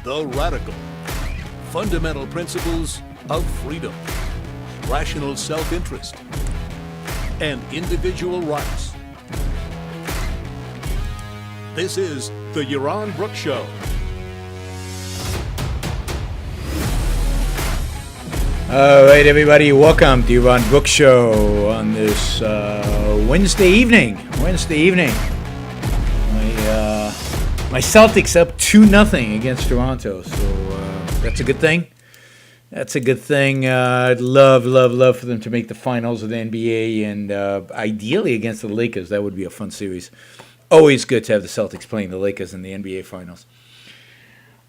The Radical. Fundamental principles of freedom, rational self-interest, and individual rights. This is the Yaron Brook Show. All right, everybody, welcome to Yaron Brook Show on this Wednesday evening. My Celtics up 2-0 against Toronto, so that's a good thing. I'd love for them to make the finals of the NBA and ideally against the Lakers. That would be a fun series. Always good to have the Celtics playing the Lakers in the NBA finals.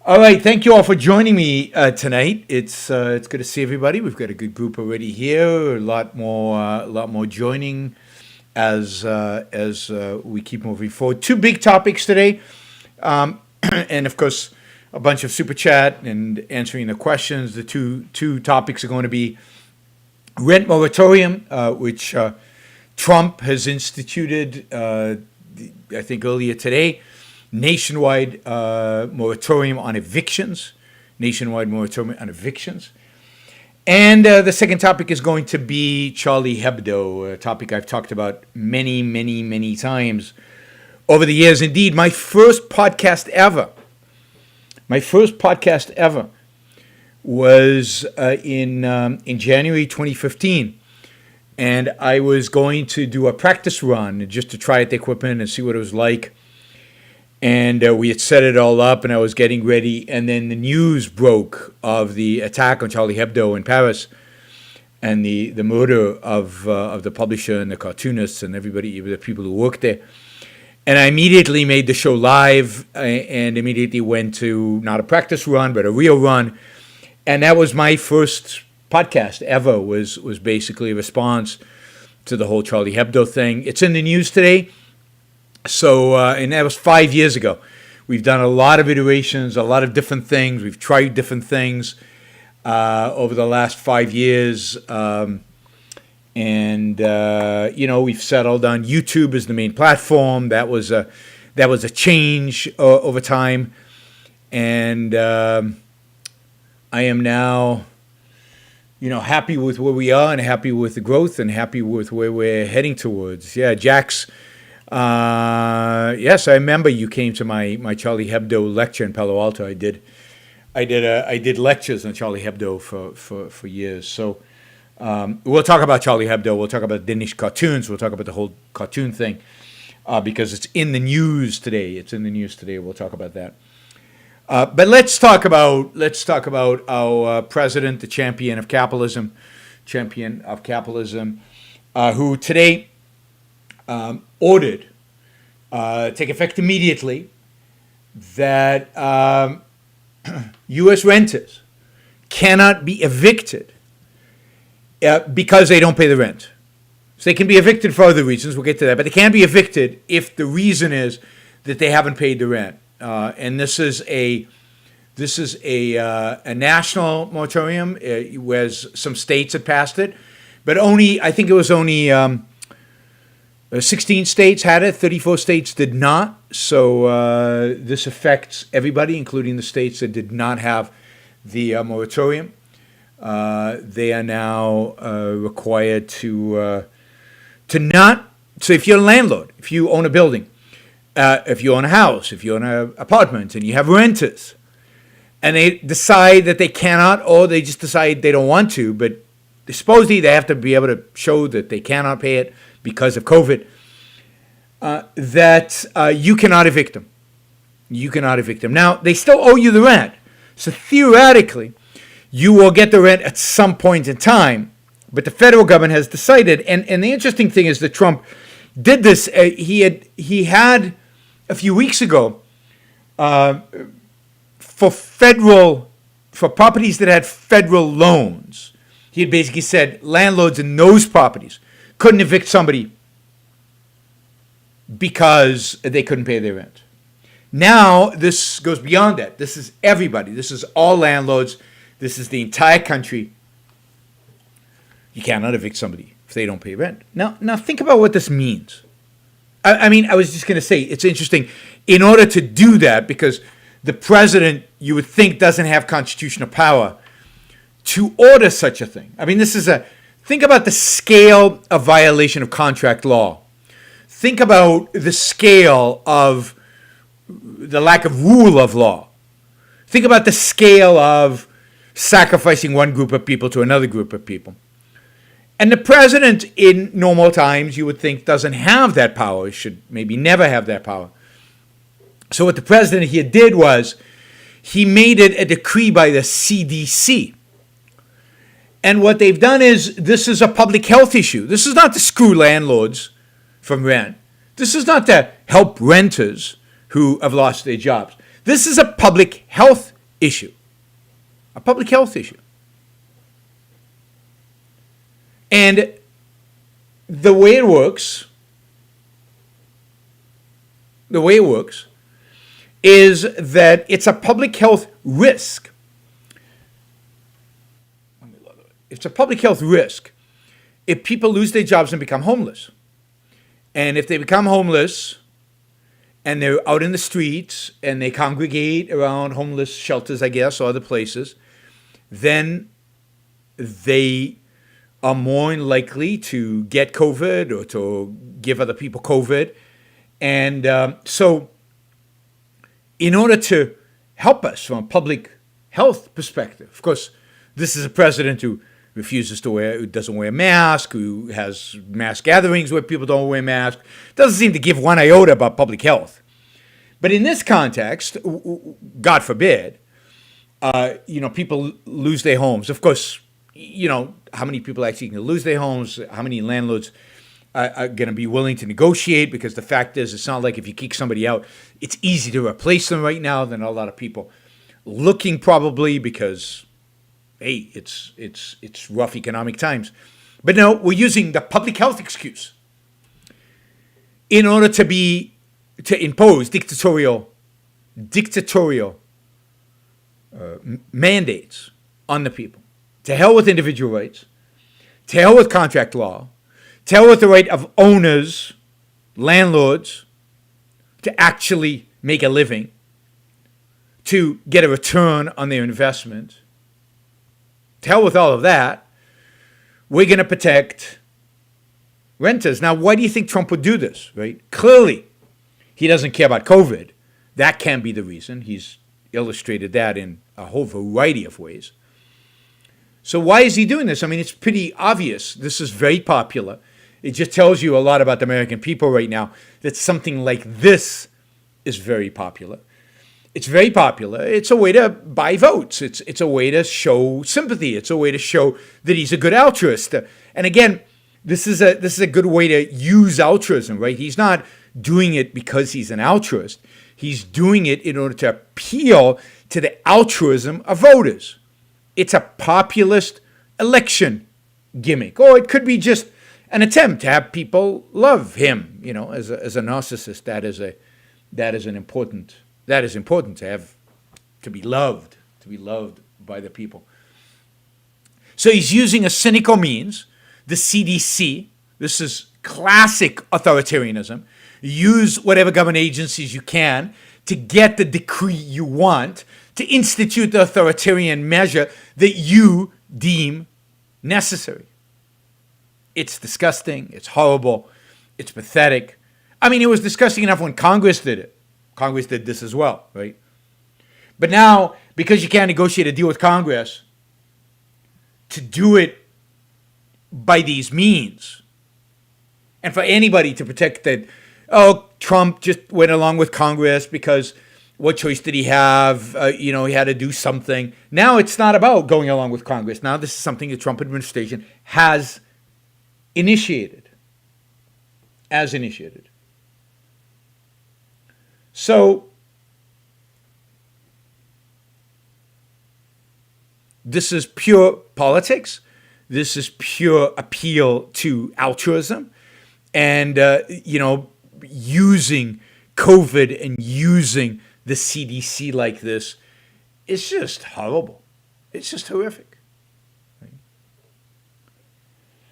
All right, thank you all for joining me tonight. It's good to see everybody. We've got a good group already here. A lot more joining as we keep moving forward. Two big topics today, and of course a bunch of super chat and answering the questions. The two topics are going to be rent moratorium, which Trump has instituted, I think earlier today. Nationwide moratorium on evictions. And the second topic is going to be Charlie Hebdo, a topic I've talked about many times over the years. Indeed, my first podcast ever was in January 2015. And I was going to do a practice run just to try out the equipment and see what it was like. And we had set it all up, and I was getting ready. And then the news broke of the attack on Charlie Hebdo in Paris, and the murder of the publisher and the cartoonists and everybody, the people who worked there. And I immediately made the show live, and immediately went to not a practice run, but a real run. And that was my first podcast ever. Was basically a response to the whole Charlie Hebdo thing. It's in the news today. So, and that was 5 years ago. We've done a lot of iterations, a lot of different things. We've tried different things over the last 5 years. We've settled on YouTube as the main platform. That was a change over time. And I am now, happy with where we are and happy with the growth and happy with where we're heading towards. Yeah, Jax. Yes, I remember you came to my Charlie Hebdo lecture in Palo Alto. I did lectures on Charlie Hebdo for years. So we'll talk about Charlie Hebdo. We'll talk about Danish cartoons. We'll talk about the whole cartoon thing because it's in the news today. We'll talk about that. But let's talk about our president, the champion of capitalism, who today ordered, take effect immediately, that U.S. renters cannot be evicted because they don't pay the rent. So they can be evicted for other reasons. We'll get to that. But they can't be evicted if the reason is that they haven't paid the rent. And this is a national moratorium, whereas some states had passed it, but I think it was only 16 states had it, 34 states did not. So this affects everybody, including the states that did not have the moratorium. They are now required to not. So if you're a landlord, if you own a building, if you own a house, if you own an apartment, and you have renters, and they decide that they cannot, or they just decide they don't want to, but supposedly they have to be able to show that they cannot pay it because of COVID, that you cannot evict them. Now, they still owe you the rent. So theoretically, you will get the rent at some point in time. But the federal government has decided, and the interesting thing is that Trump did this. He had a few weeks ago for properties that had federal loans. He had basically said landlords in those properties couldn't evict somebody because they couldn't pay their rent. Now, this goes beyond that. This is everybody. This is all landlords. This is the entire country. You cannot evict somebody if they don't pay rent. Now think about what this means. I was just going to say, it's interesting. In order to do that, because the president you would think doesn't have constitutional power to order such a thing. I mean, think about the scale of violation of contract law. Think about the scale of the lack of rule of law. Think about the scale of sacrificing one group of people to another group of people. And the president, in normal times, you would think doesn't have that power, should maybe never have that power. So what the president here did was he made it a decree by the CDC. And what they've done is, this is a public health issue. This is not to screw landlords from rent. This is not to help renters who have lost their jobs. This is a public health issue. A public health issue. And the way it works is that it's a public health risk. It's a public health risk if people lose their jobs and become homeless. And if they become homeless and they're out in the streets and they congregate around homeless shelters, I guess, or other places, then they are more likely to get COVID or to give other people COVID. And so in order to help us from a public health perspective, of course, this is a president who who doesn't wear a mask, who has mass gatherings where people don't wear masks, doesn't seem to give one iota about public health. But in this context, God forbid, people lose their homes. Of course, how many people actually can lose their homes, how many landlords are going to be willing to negotiate, because the fact is, it's not like if you kick somebody out, it's easy to replace them right now. There are a lot of people looking, probably because, hey, it's rough economic times. But no, we're using the public health excuse in order to impose dictatorial mandates on the people. To hell with individual rights, to hell with contract law, to hell with the right of owners, landlords, to actually make a living, to get a return on their investment. To hell with all of that. We're going to protect renters. Now, why do you think Trump would do this, right? Clearly, he doesn't care about COVID. That can be the reason. He's illustrated that in a whole variety of ways. So why is he doing this? I mean, it's pretty obvious. This is very popular. It just tells you a lot about the American people right now, that something like this is very popular. It's very popular. It's a way to buy votes. It's a way to show sympathy. It's a way to show that he's a good altruist. And again, this is a good way to use altruism, right? He's not doing it because he's an altruist. He's doing it in order to appeal to the altruism of voters. It's a populist election gimmick, or it could be just an attempt to have people love him. As a narcissist, that is important to be loved by the people. So he's using a cynical means, the CDC. This is classic authoritarianism. Use whatever government agencies you can to get the decree you want, to institute the authoritarian measure that you deem necessary. It's disgusting. It's horrible. It's pathetic. I mean, it was disgusting enough when Congress did it. Congress did this as well, right? But now, because you can't negotiate a deal with Congress, to do it by these means, and for anybody to protect that, Trump just went along with Congress because what choice did he have? He had to do something. Now it's not about going along with Congress. Now this is something the Trump administration has initiated. So this is pure politics. This is pure appeal to altruism, and using COVID and using the CDC like this is just horrible. It's just horrific. Right?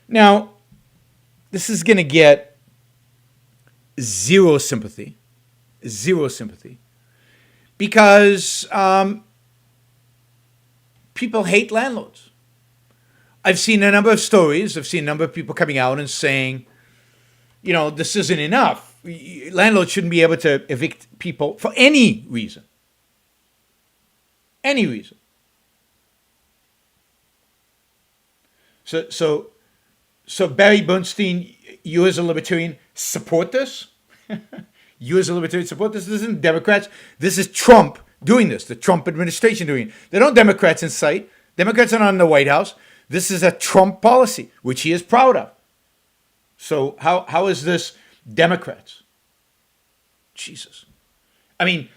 Now, this is going to get zero sympathy, because people hate landlords. I've seen a number of stories. I've seen a number of people coming out and saying, this isn't enough. Landlords shouldn't be able to evict people for any reason. Any reason. So Barry Bernstein, you as a libertarian support this? You as a libertarian support this? This isn't Democrats. This is Trump doing this, the Trump administration doing it. There are no Democrats in sight. Democrats are not in the White House. This is a Trump policy, which he is proud of. So how is this Democrats? Jesus. I mean,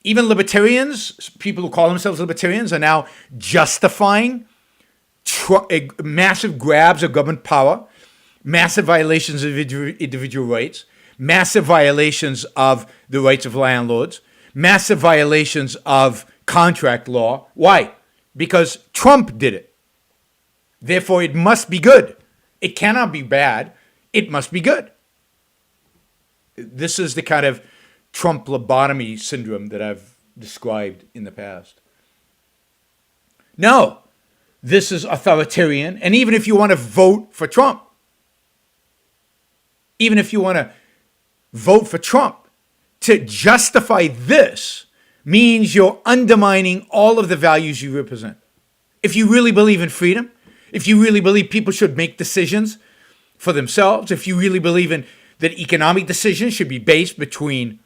even libertarians, people who call themselves libertarians, are now justifying massive grabs of government power, massive violations of individual rights, massive violations of the rights of landlords, massive violations of contract law. Why? Because Trump did it. Therefore, it must be good. It cannot be bad. It must be good. This is the kind of Trump lobotomy syndrome that I've described in the past. No, this is authoritarian. And even if you want to vote for Trump, to justify this means you're undermining all of the values you represent. If you really believe in freedom, if you really believe people should make decisions for themselves, if you really believe in that economic decisions should be based between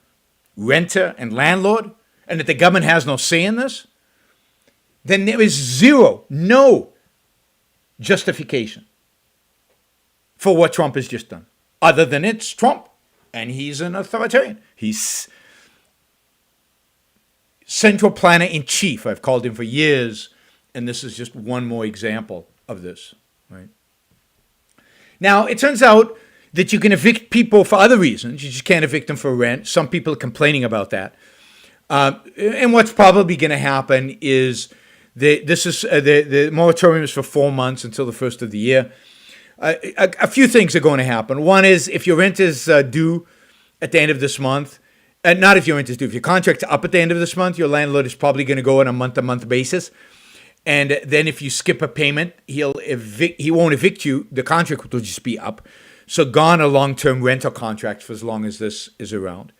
renter and landlord, and that the government has no say in this, then there is no justification for what Trump has just done, other than it's Trump, and he's an authoritarian. He's central planner in chief. I've called him for years, and this is just one more example of this, right? Now, it turns out that you can evict people for other reasons. You just can't evict them for rent. Some people are complaining about that. And what's probably going to happen is the moratorium is for 4 months until the first of the year. A few things are going to happen. One is if your rent is due at the end of this month, not if your rent is due, if your contract's up at the end of this month, your landlord is probably going to go on a month-to-month basis. And then if you skip a payment, he won't evict you. The contract will just be up. So gone are long-term rental contracts for as long as this is around.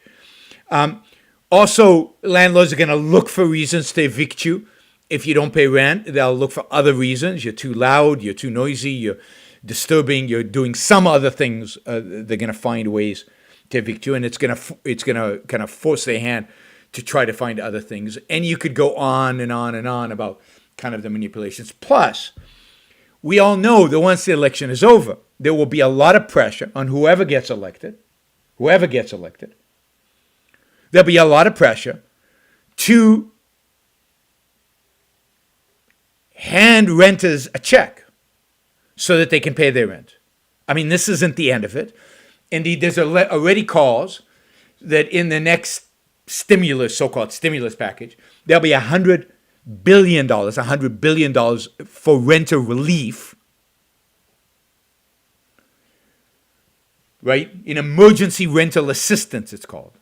Also, landlords are going to look for reasons to evict you. If you don't pay rent, they'll look for other reasons. You're too loud, you're too noisy, you're disturbing, you're doing some other things. They're going to find ways to evict you, and it's going to kind of force their hand to try to find other things. And you could go on and on and on about kind of the manipulations. Plus, we all know that once the election is over, there will be a lot of pressure on whoever gets elected. There'll be a lot of pressure to hand renters a check so that they can pay their rent. I mean, this isn't the end of it. Indeed, there's already calls that in the next so-called stimulus package, there'll be $100 billion for renter relief, right? In emergency rental assistance, it's called.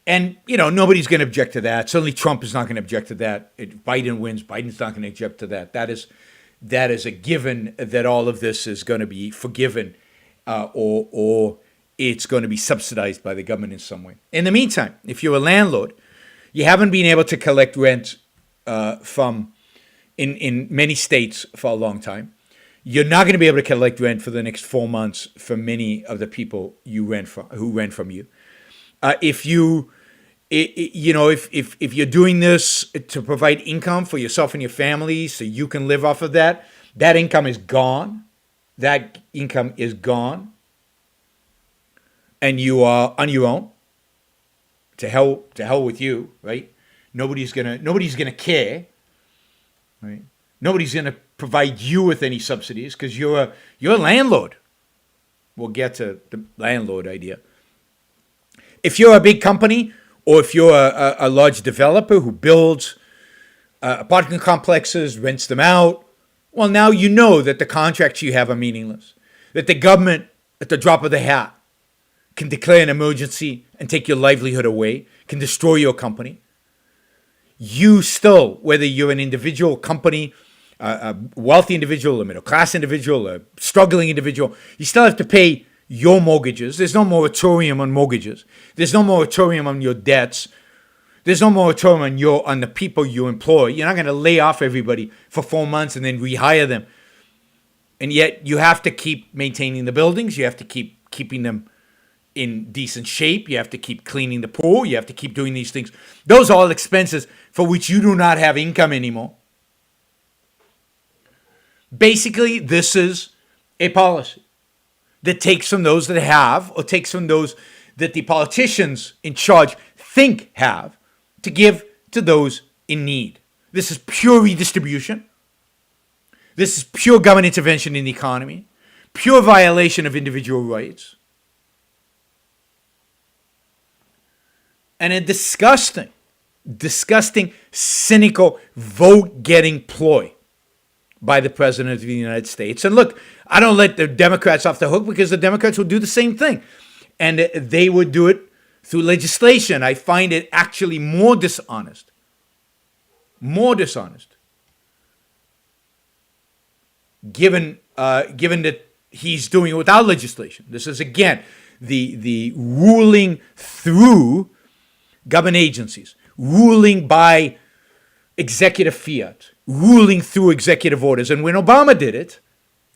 And, nobody's going to object to that. Certainly Trump is not going to object to that. If Biden wins, Biden's not going to object to that. That is a given that all of this is going to be forgiven or it's going to be subsidized by the government in some way. In the meantime, if you're a landlord, you haven't been able to collect rent from in many states for a long time. You're not going to be able to collect rent for the next 4 months for many of the people who rent from you. If you're doing this to provide income for yourself and your family so you can live off of that, that income is gone. And you are on your own. To hell with you, right? Nobody's gonna care, right? Nobody's gonna provide you with any subsidies because you're a landlord. We'll get to the landlord idea. If you're a big company or if you're a large developer who builds apartment complexes, rents them out, well, now you know that the contracts you have are meaningless. That the government, at the drop of the hat, can declare an emergency and take your livelihood away, can destroy your company. you still, whether you're an individual company, a wealthy individual, a middle class individual, a struggling individual, you still have to pay your mortgages. There's no moratorium on mortgages. There's no moratorium on your debts. There's no moratorium on the people you employ. You're not going to lay off everybody for 4 months and then rehire them. And yet you have to keep maintaining the buildings. You have to keep keeping them in decent shape. You have to keep cleaning the pool. You have to keep doing these things. Those are all expenses for which you do not have income anymore. Basically, this is a policy that takes from those that have, or takes from those that the politicians in charge think have, to give to those in need. This is pure redistribution. This is pure government intervention in the economy, pure violation of individual rights, and a disgusting, cynical, vote-getting ploy by the President of the United States. And look, I don't let the Democrats off the hook, because the Democrats will do the same thing. And they would do it through legislation. I find it actually more dishonest. Given that he's doing it without legislation. This is, again, the ruling through government agencies, ruling by executive fiat, ruling through executive orders. And when Obama did it,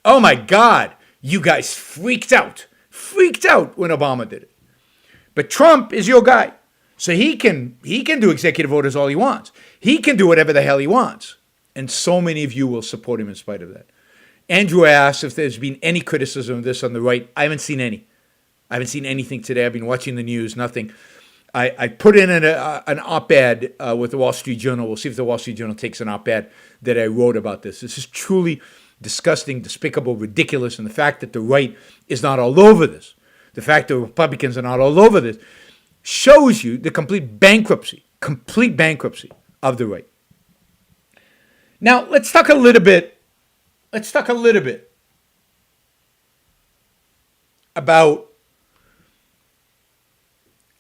oh my God, you guys freaked out when Obama did it. But Trump is your guy. So he can do executive orders all he wants. He can do whatever the hell he wants. And so many of you will support him in spite of that. Andrew asked if there's been any criticism of this on the right. I haven't seen any. I haven't seen anything today. I've been watching the news, nothing. I put in an op-ed with the Wall Street Journal. We'll see if the Wall Street Journal takes an op-ed that I wrote about this. This is truly disgusting, despicable, ridiculous, and the fact that the right is not all over this, the fact that Republicans are not all over this, shows you the complete bankruptcy of the right. Now, let's talk a little bit about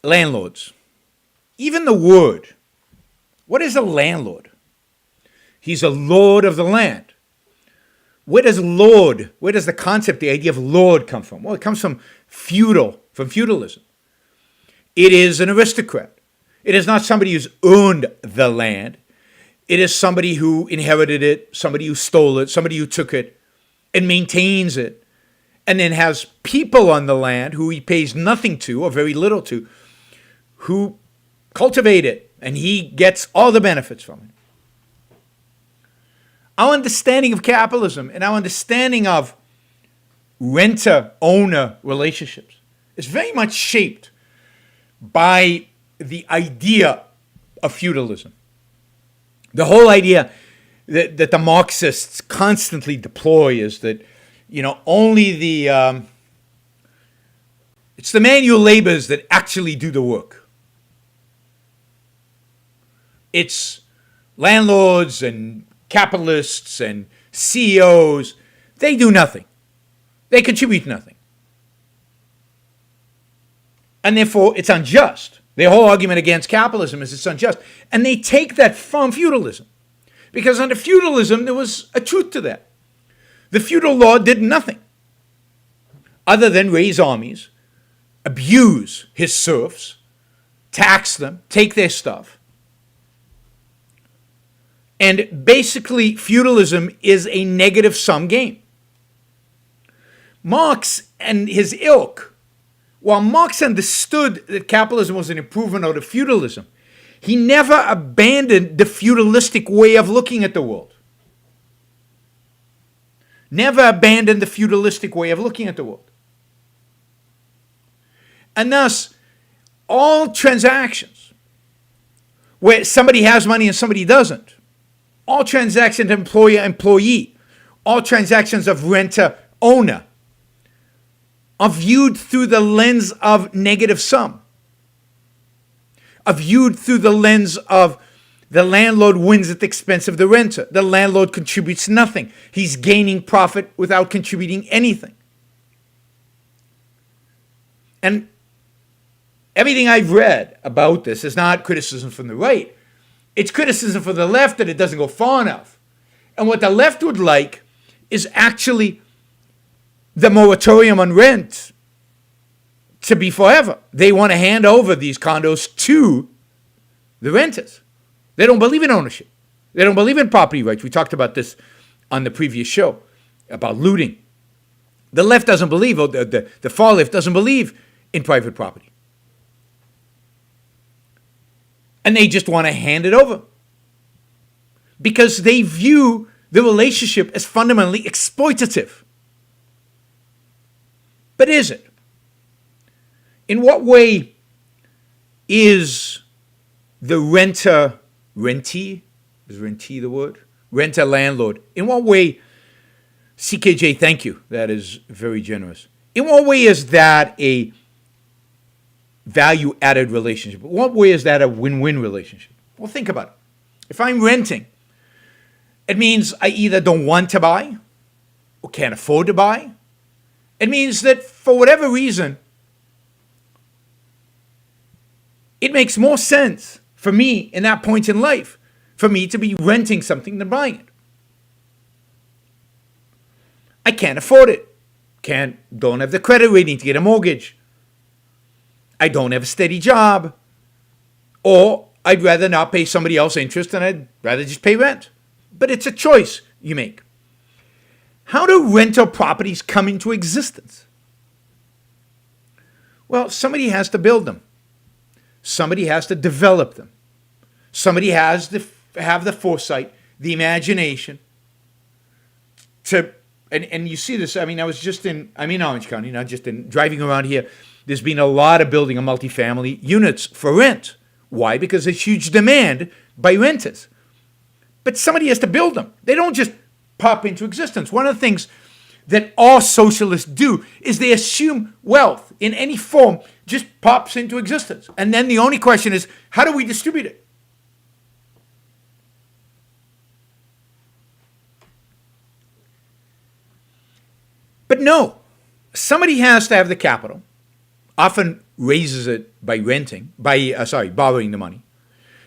landlords. Even the word. What is a landlord? He's a lord of the land. Where does the concept, the idea of lord come from? Well, it comes from feudalism. It is an aristocrat. It is not somebody who's owned the land. It is somebody who inherited it, somebody who stole it, somebody who took it and maintains it, and then has people on the land who he pays nothing to or very little to, who cultivate it, and he gets all the benefits from it. Our understanding of capitalism and our understanding of renter-owner relationships is very much shaped by the idea of feudalism. The whole idea that the Marxists constantly deploy is that, only it's the manual laborers that actually do the work. It's landlords and capitalists and CEOs. They do nothing. They contribute nothing. And therefore, it's unjust. Their whole argument against capitalism is it's unjust. And they take that from feudalism. Because under feudalism, there was a truth to that. The feudal lord did nothing other than raise armies, abuse his serfs, tax them, take their stuff. And basically, feudalism is a negative-sum game. Marx and his ilk, while Marx understood that capitalism was an improvement over feudalism, he never abandoned the feudalistic way of looking at the world. Never abandoned the feudalistic way of looking at the world. And thus, all transactions where somebody has money and somebody doesn't, all transactions of employer-employee, all transactions of renter-owner are viewed through the lens of negative sum, are viewed through the lens of the landlord wins at the expense of the renter. The landlord contributes nothing. He's gaining profit without contributing anything. And everything I've read about this is not criticism from the right. It's criticism for the left that it doesn't go far enough. And what the left would like is actually the moratorium on rent to be forever. They want to hand over these condos to the renters. They don't believe in ownership. They don't believe in property rights. We talked about this on the previous show about looting. The left doesn't believe, or the far left doesn't believe in private property. And they just want to hand it over because they view the relationship as fundamentally exploitative. But is it? In what way is the rentee, is rentee the word? Renter landlord. In what way, CKJ, thank you, that is very generous. In what way is that a value-added relationship? In what way is that a win-win relationship? Well, think about it. If I'm renting, it means I either don't want to buy or can't afford to buy. It means that for whatever reason, it makes more sense for me in that point in life for me to be renting something than buying it. I can't afford it. Don't have the credit rating to get a mortgage. I don't have a steady job. Or I'd rather not pay somebody else interest and I'd rather just pay rent. But it's a choice you make. How do rental properties come into existence? Well, somebody has to build them. Somebody has to develop them. Somebody has to have the foresight, the imagination to, and you see this, I mean, I'm in Orange County, not just in driving around here. There's been a lot of building of multifamily units for rent. Why? Because there's huge demand by renters. But somebody has to build them. They don't just pop into existence. One of the things that all socialists do is they assume wealth in any form just pops into existence. And then the only question is, how do we distribute it? But no, somebody has to have the capital, often raises it by borrowing the money,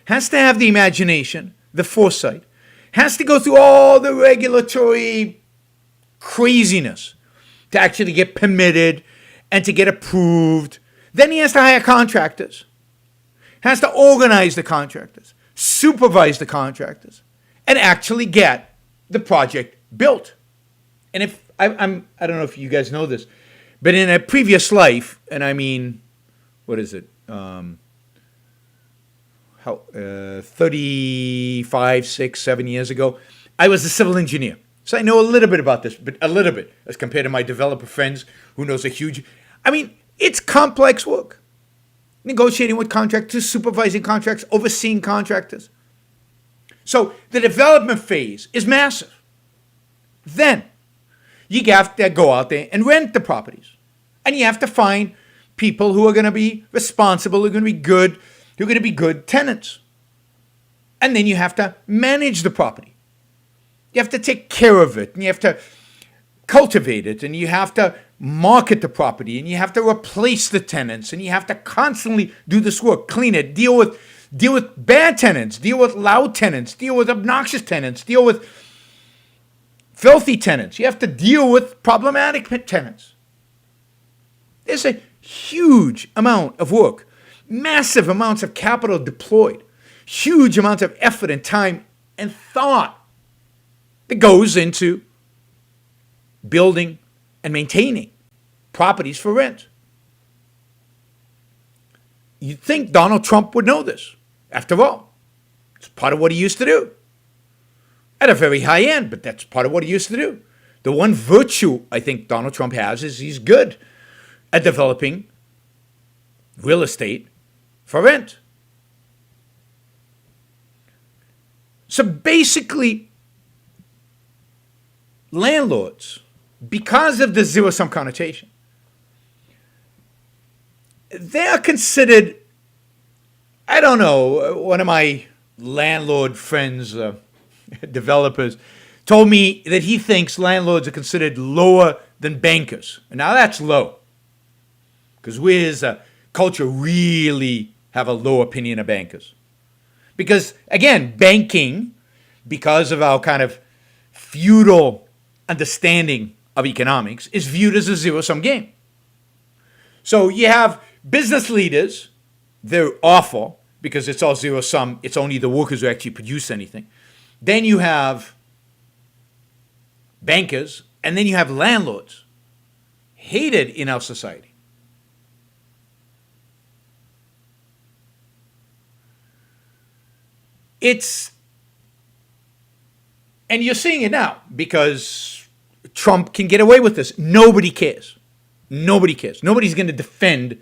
has to have the imagination, the foresight, has to go through all the regulatory craziness to actually get permitted and to get approved. Then he has to hire contractors, has to organize the contractors, supervise the contractors, and actually get the project built. And if I don't know if you guys know this, but in a previous life, and I mean, what is it? 35, 6, 7 years ago, I was a civil engineer. So I know a little bit about this, but a little bit as compared to my developer friends who knows it's complex work. Negotiating with contractors, supervising contracts, overseeing contractors. So the development phase is massive. Then you have to go out there and rent the properties. And you have to find people who are going to be responsible, who are going to be good, who are going to be good tenants. And then you have to manage the property. You have to take care of it, and you have to cultivate it, and you have to market the property, and you have to replace the tenants, and you have to constantly do this work, clean it, deal with bad tenants, deal with loud tenants, deal with obnoxious tenants, deal with filthy tenants. You have to deal with problematic tenants. There's a huge amount of work, massive amounts of capital deployed, huge amounts of effort and time and thought that goes into building and maintaining properties for rent. You'd think Donald Trump would know this. After all, it's part of what he used to do. At a very high end, but that's part of what he used to do. The one virtue I think Donald Trump has is he's good at developing real estate for rent. So basically, landlords, because of the zero-sum connotation, they are considered, I don't know, one of my landlord friends, developers, told me that he thinks landlords are considered lower than bankers. And now that's low, because we as a culture really have a low opinion of bankers. Because, again, banking, because of our kind of feudal understanding of economics, is viewed as a zero-sum game. So you have business leaders, they're awful because it's all zero-sum. It's only the workers who actually produce anything. Then you have bankers, and then you have landlords, hated in our society. And you're seeing it now because Trump can get away with this. Nobody cares. Nobody cares. Nobody's going to defend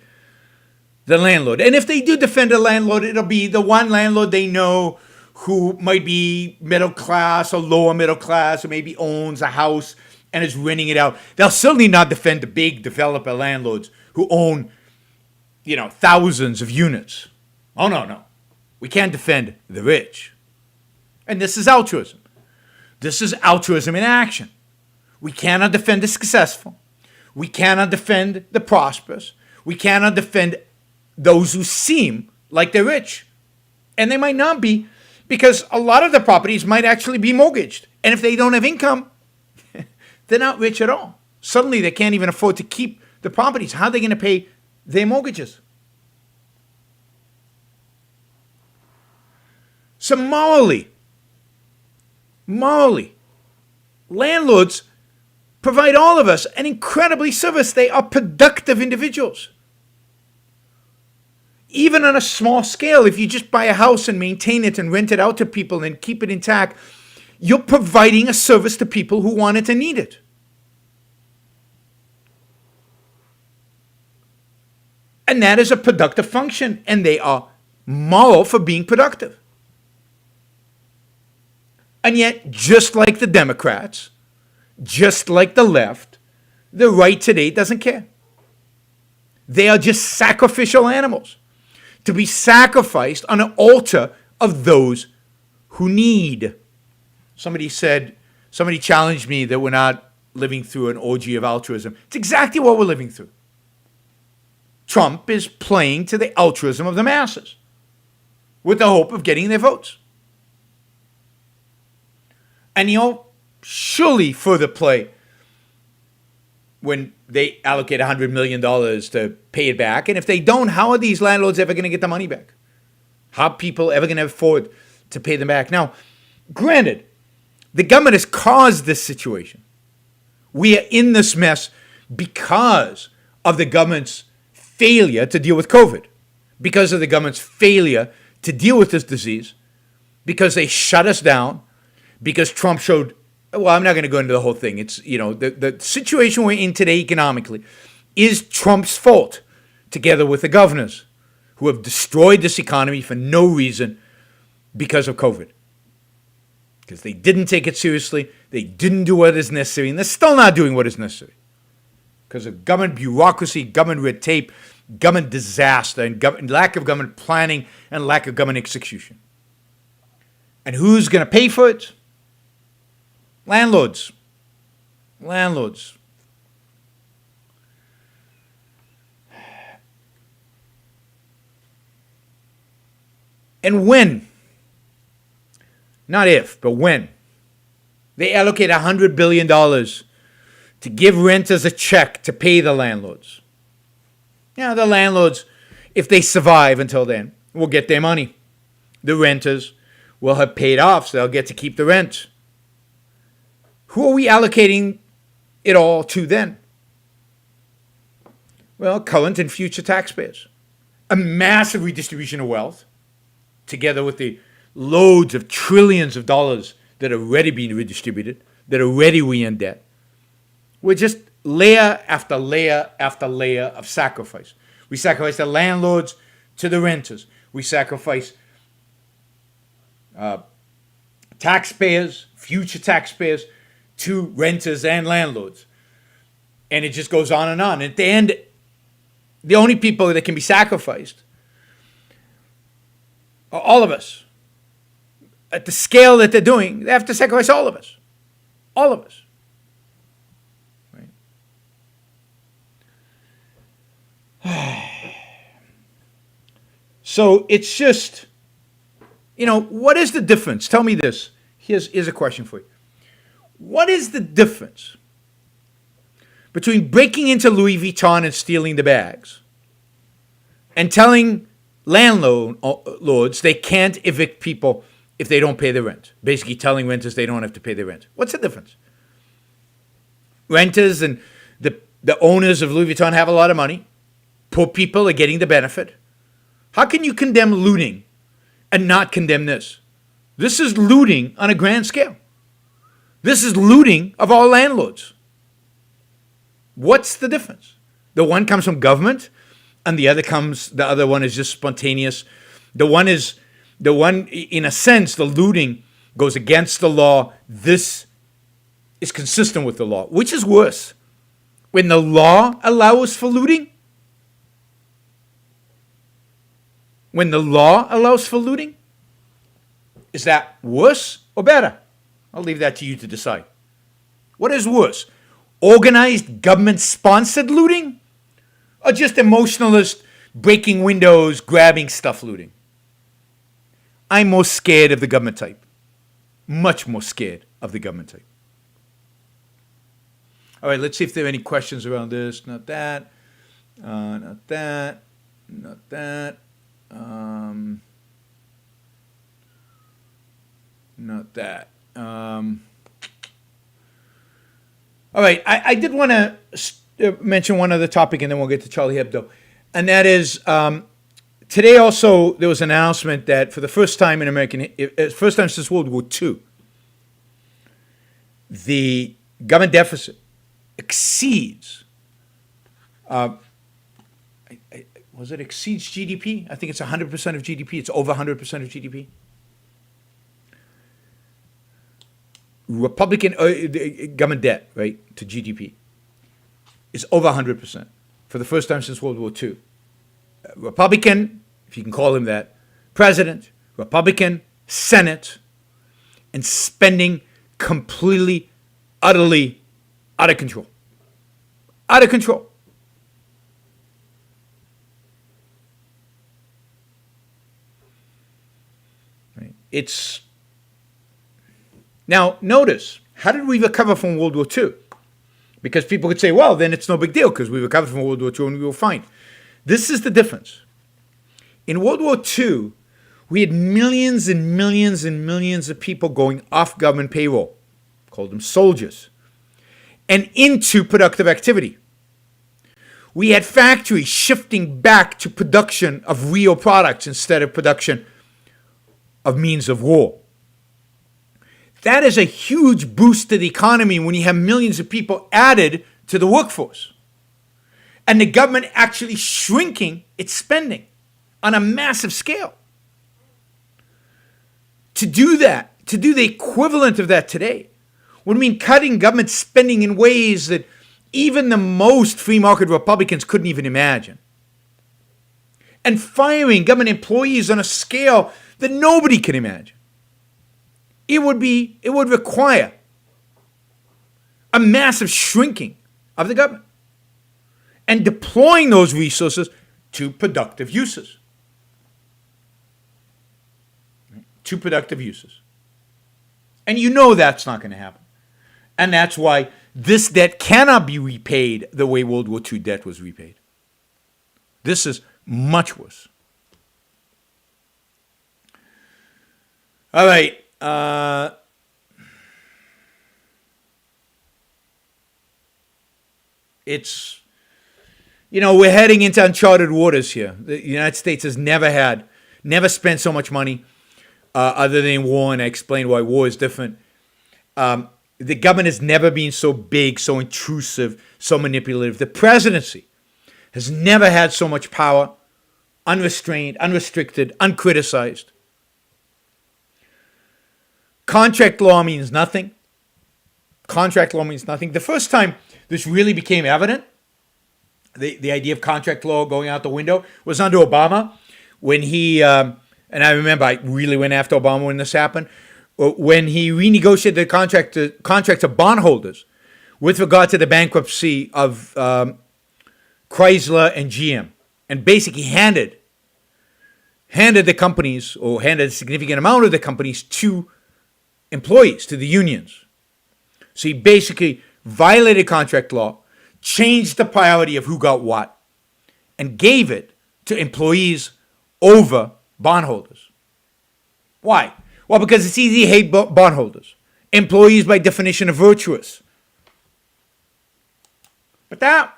the landlord. And if they do defend a landlord, it'll be the one landlord they know who might be middle class or lower middle class or maybe owns a house and is renting it out. They'll certainly not defend the big developer landlords who own, thousands of units. Oh, no. We can't defend the rich. And this is altruism. This is altruism in action. We cannot defend the successful. We cannot defend the prosperous. We cannot defend those who seem like they're rich. And they might not be, because a lot of the properties might actually be mortgaged. And if they don't have income, they're not rich at all. Suddenly they can't even afford to keep the properties. How are they going to pay their mortgages? So morally, landlords provide all of us an incredibly service. They are productive individuals. Even on a small scale, if you just buy a house and maintain it and rent it out to people and keep it intact, you're providing a service to people who want it and need it. And that is a productive function, and they are moral for being productive. And yet, just like the Democrats, just like the left, the right today doesn't care. They are just sacrificial animals to be sacrificed on an altar of those who need. Somebody challenged me that we're not living through an orgy of altruism. It's exactly what we're living through. Trump is playing to the altruism of the masses with the hope of getting their votes. And he'll surely further play when they allocate $100 million to pay it back. And if they don't, how are these landlords ever going to get the money back? How are people ever going to afford to pay them back? Now, granted, the government has caused this situation. We are in this mess because of the government's failure to deal with COVID, because of the government's failure to deal with this disease, because they shut us down, because Trump showed, well, I'm not going to go into the whole thing. It's, the situation we're in today economically is Trump's fault, together with the governors who have destroyed this economy for no reason because of COVID. Because they didn't take it seriously, they didn't do what is necessary, and they're still not doing what is necessary. Because of government bureaucracy, government red tape, government disaster, and lack of government planning and lack of government execution. And who's going to pay for it? Landlords. And when, not if, but when, they allocate $100 billion to give renters a check to pay the landlords. The landlords, if they survive until then, will get their money. The renters will have paid off, so they'll get to keep the rent. Who are we allocating it all to then? Well, current and future taxpayers. A massive redistribution of wealth, together with the loads of trillions of dollars that are already being redistributed, that are already in debt. We're just layer after layer after layer of sacrifice. We sacrifice the landlords to the renters. We sacrifice taxpayers, future taxpayers, to renters and landlords. And it just goes on and on. At the end, the only people that can be sacrificed are all of us. At the scale that they're doing, they have to sacrifice all of us. All of us. Right? So it's just what is the difference? Tell me this. Here's a question for you. What is the difference between breaking into Louis Vuitton and stealing the bags and telling landlords they can't evict people if they don't pay the rent? Basically telling renters they don't have to pay the rent. What's the difference? Renters and the owners of Louis Vuitton have a lot of money. Poor people are getting the benefit. How can you condemn looting and not condemn this? This is looting on a grand scale. This is looting of all landlords. What's the difference? The one comes from government, and the other one is just spontaneous. The one, in a sense, the looting goes against the law. This is consistent with the law. Which is worse? When the law allows for looting? When the law allows for looting? Is that worse or better? I'll leave that to you to decide. What is worse? Organized government-sponsored looting? Or just emotionalist breaking windows, grabbing stuff looting? I'm more scared of the government type. Much more scared of the government type. All right, let's see if there are any questions around this. Not that. Not that. Not that. Not that. All right, I did want to mention one other topic, and then we'll get to Charlie Hebdo. And that is, today also there was an announcement that for the first time in first time since World War II, the government deficit exceeds, exceeds GDP? I think it's 100% of GDP. It's over 100% of GDP. Republican government debt, right, to GDP is over 100% for the first time since World War II. Republican, if you can call him that, president, Republican, Senate, and spending completely, utterly out of control. Out of control. Right. It's now, notice, how did we recover from World War II? Because people could say, well, then it's no big deal because we recovered from World War II and we were fine. This is the difference. In World War II, we had millions and millions and millions of people going off government payroll, called them soldiers, and into productive activity. We had factories shifting back to production of real products instead of production of means of war. That is a huge boost to the economy when you have millions of people added to the workforce. And the government actually shrinking its spending on a massive scale. To do that, to do the equivalent of that today, would mean cutting government spending in ways that even the most free market Republicans couldn't even imagine. And firing government employees on a scale that nobody can imagine. It would require a massive shrinking of the government and deploying those resources to productive uses. To productive uses. And you know that's not going to happen. And that's why this debt cannot be repaid the way World War II debt was repaid. This is much worse. All right. It's, we're heading into uncharted waters here. The United States has never spent so much money other than war, and I explained why war is different. The government has never been so big, so intrusive, so manipulative. The presidency has never had so much power, unrestrained, unrestricted, uncriticized. Contract law means nothing. Contract law means nothing. The first time this really became evident, the idea of contract law going out the window, was under Obama, when he, and I remember I really went after Obama when this happened, when he renegotiated the contract of bondholders with regard to the bankruptcy of Chrysler and GM, and basically handed handed the companies, or handed a significant amount of the companies to employees, to the unions. So he basically violated contract law, changed the priority of who got what, and gave it to employees over bondholders. Why? Well, because it's easy to hate bondholders. Employees, by definition, are virtuous. But that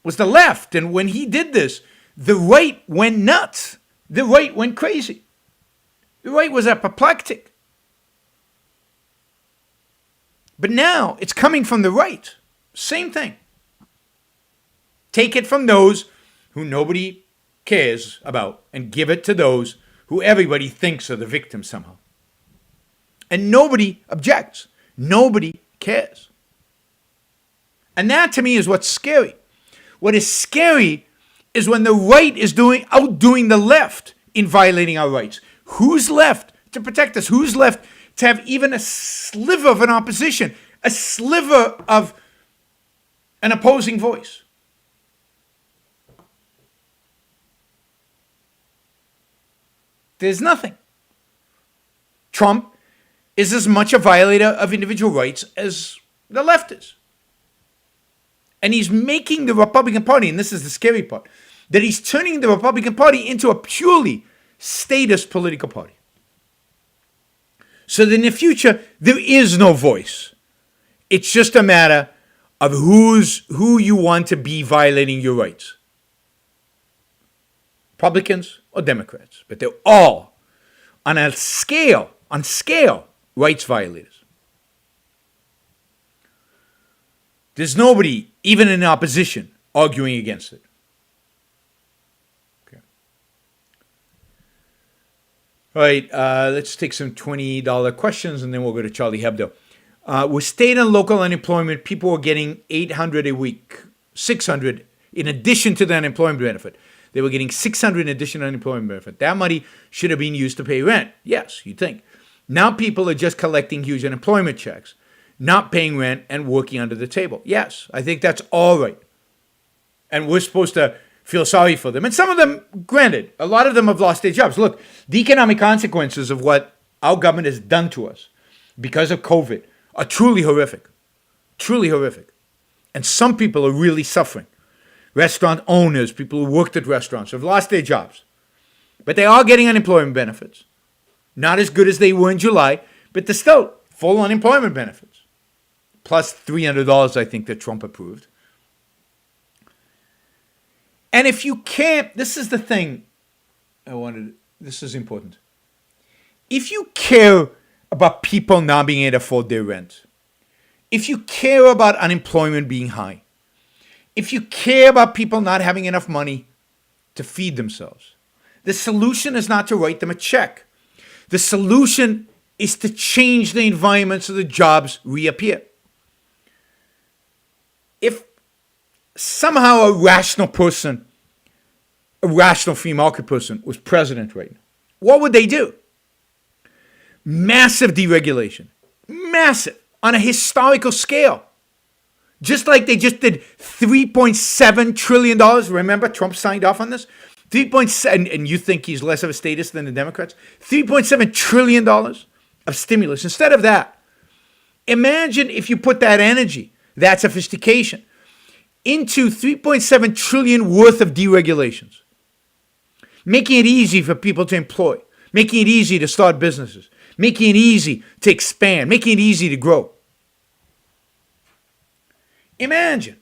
was the left. And when he did this, the right went nuts. The right went crazy. The right was apoplectic. But now it's coming from the right. Same thing. Take it from those who nobody cares about and give it to those who everybody thinks are the victims somehow. And nobody objects. Nobody cares. And that to me is what's scary. What is scary is when the right is outdoing the left in violating our rights. Who's left to protect us? Who's left to have even a sliver of an opposition, a sliver of an opposing voice? There's nothing. Trump is as much a violator of individual rights as the left is. And he's making the Republican Party, and this is the scary part, that he's turning the Republican Party into a purely statist political party. So that in the future, there is no voice. It's just a matter of who you want to be violating your rights. Republicans or Democrats. But they're all, on scale, rights violators. There's nobody, even in opposition, arguing against it. Okay. All right, let's take some $20 questions, and then we'll go to Charlie Hebdo. With state and local unemployment, people were getting $800 a week, $600 in addition to the unemployment benefit. They were getting $600 in addition to unemployment benefit. That money should have been used to pay rent. Yes, you'd think. Now people are just collecting huge unemployment checks, not paying rent and working under the table. Yes, I think that's all right. And we're supposed to feel sorry for them. And some of them, granted, a lot of them have lost their jobs. Look, the economic consequences of what our government has done to us because of COVID are truly horrific. Truly horrific. And some people are really suffering. Restaurant owners, people who worked at restaurants, have lost their jobs. But they are getting unemployment benefits. Not as good as they were in July, but they're still full unemployment benefits. Plus $300, I think, that Trump approved. And if you can't, this is the thing this is important. If you care about people not being able to afford their rent, if you care about unemployment being high, if you care about people not having enough money to feed themselves, the solution is not to write them a check. The solution is to change the environment so the jobs reappear. If somehow a rational person, a rational free market person was president right now, what would they do? Massive deregulation. Massive. On a historical scale. Just like they just did $3.7 trillion. Remember, Trump signed off on this? 3.7, and you think he's less of a statist than the Democrats? $3.7 trillion of stimulus. Instead of that, imagine if you put that energy, that sophistication, into $3.7 trillion worth of deregulations. Making it easy for people to employ. Making it easy to start businesses. Making it easy to expand. Making it easy to grow. Imagine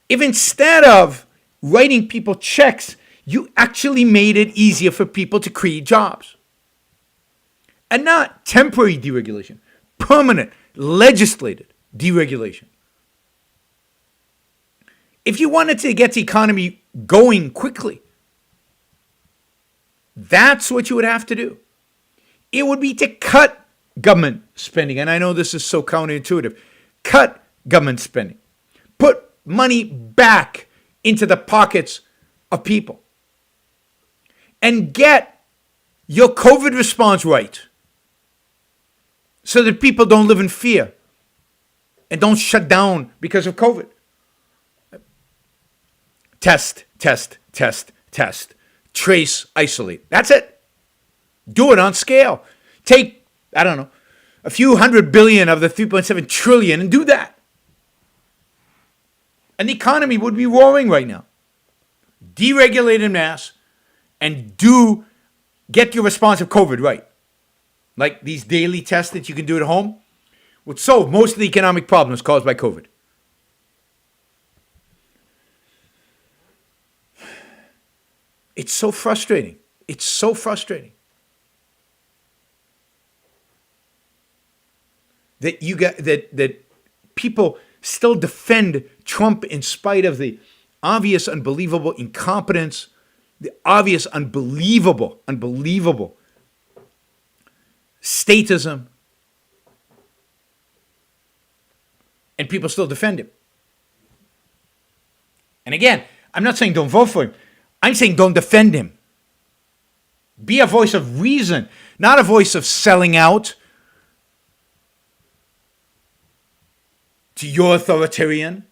if instead of writing people checks, you actually made it easier for people to create jobs. And not temporary deregulation, permanent, legislated deregulation. If you wanted to get the economy going quickly, that's what you would have to do. It would be to cut government spending. And I know this is so counterintuitive. Cut government spending. Put money back into the pockets of people. And get your COVID response right. So that people don't live in fear. And don't shut down because of COVID. Test, test, test, test. trace, isolate. That's it. Do it on scale. Take, I don't know, a few hundred billion of the 3.7 trillion and do that. And the economy would be roaring right now. Deregulate en masse and get your response of COVID right. Like these daily tests that you can do at home would solve most of the economic problems caused by COVID. It's so frustrating. It's so frustrating that that people still defend Trump in spite of the obvious, unbelievable incompetence, the obvious, unbelievable statism, and people still defend him. And again, I'm not saying don't vote for him. I'm saying don't defend him. Be a voice of reason, not a voice of selling out to your authoritarian.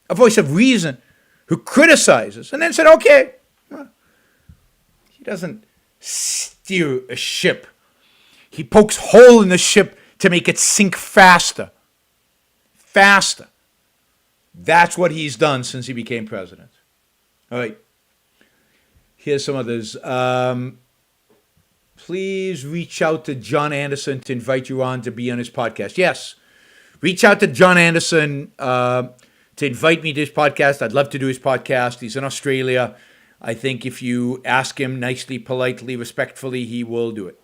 A voice of reason who criticizes and then said, okay, well, he doesn't steer a ship. He pokes hole in the ship to make it sink faster. Faster. That's what he's done since he became president. All right. Here's some others. Please reach out to John Anderson to invite you on to be on his podcast. Yes. Reach out to John Anderson to invite me to his podcast. I'd love to do his podcast. He's in Australia. I think if you ask him nicely, politely, respectfully, he will do it.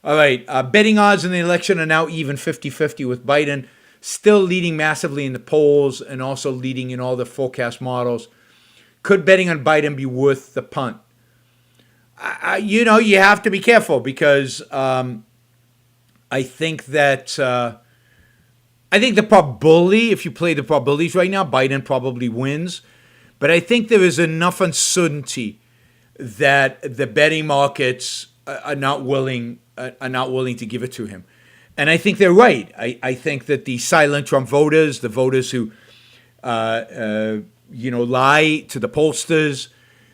All right. Betting odds in the election are now even 50-50 with Biden still leading massively in the polls and also leading in all the forecast models. Could betting on Biden be worth the punt? You have to be careful because I think that I think the probability, if you play the probabilities right now, Biden probably wins. But I think there is enough uncertainty that the betting markets are not willing to give it to him. And I think they're right. I think that the silent Trump voters, the voters who lie to the pollsters,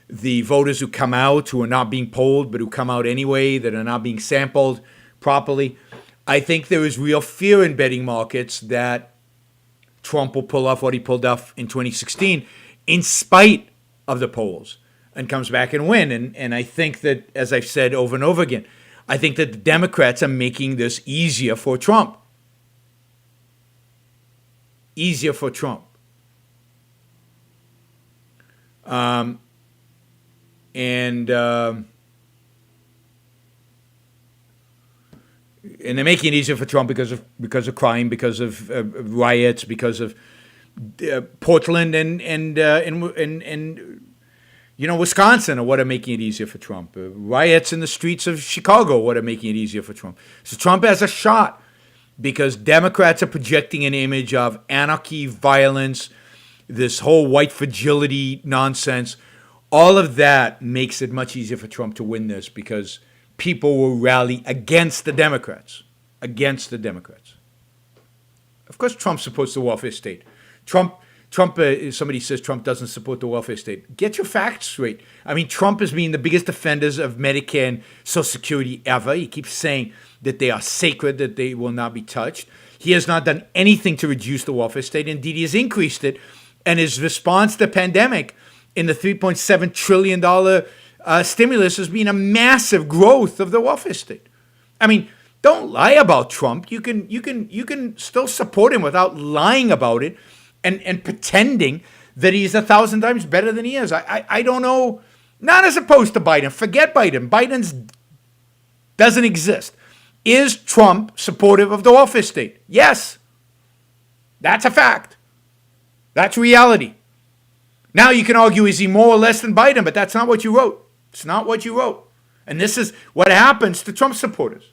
the voters who come out, who are not being polled, but who come out anyway, that are not being sampled properly, I think there is real fear in betting markets that Trump will pull off what he pulled off in 2016 in spite of the polls and comes back and win. And I think that, as I've said over and over again, I think that the Democrats are making this easier for Trump. Easier for Trump. And they're making it easier for Trump because of crime, because of riots, because of Portland and Wisconsin are what are making it easier for Trump. Riots in the streets of Chicago are what are making it easier for Trump. So Trump has a shot because Democrats are projecting an image of anarchy, violence, this whole white fragility nonsense. All of that makes it much easier for Trump to win this because people will rally against the Democrats. Against the Democrats. Of course, Trump supports the welfare state. Somebody says Trump doesn't support the welfare state. Get your facts straight. I mean, Trump has been the biggest defenders of Medicare and Social Security ever. He keeps saying that they are sacred, that they will not be touched. He has not done anything to reduce the welfare state. Indeed, he has increased it. And his response to the pandemic in the $3.7 trillion stimulus has been a massive growth of the welfare state. I mean, don't lie about Trump. You can still support him without lying about it and pretending that he's 1,000 times better than he is. I don't know. Not as opposed to Biden. Forget Biden. Biden's doesn't exist. Is Trump supportive of the welfare state? Yes. That's a fact. That's reality. Now you can argue, is he more or less than Biden? But that's not what you wrote. It's not what you wrote. And this is what happens to Trump supporters.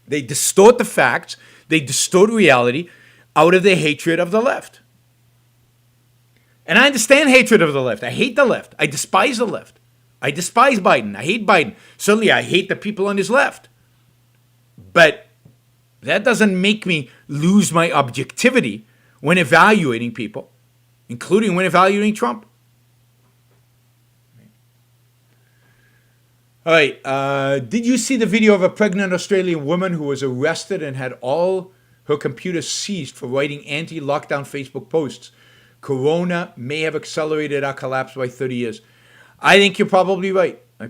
They distort the facts. They distort reality out of their hatred of the left. And I understand hatred of the left. I hate the left. I despise the left. I despise Biden. I hate Biden. Certainly, I hate the people on his left. But that doesn't make me lose my objectivity when evaluating people, including when evaluating Trump. All right. Did you see the video of a pregnant Australian woman who was arrested and had all her computers seized for writing anti-lockdown Facebook posts? Corona may have accelerated our collapse by 30 years. I think you're probably right. I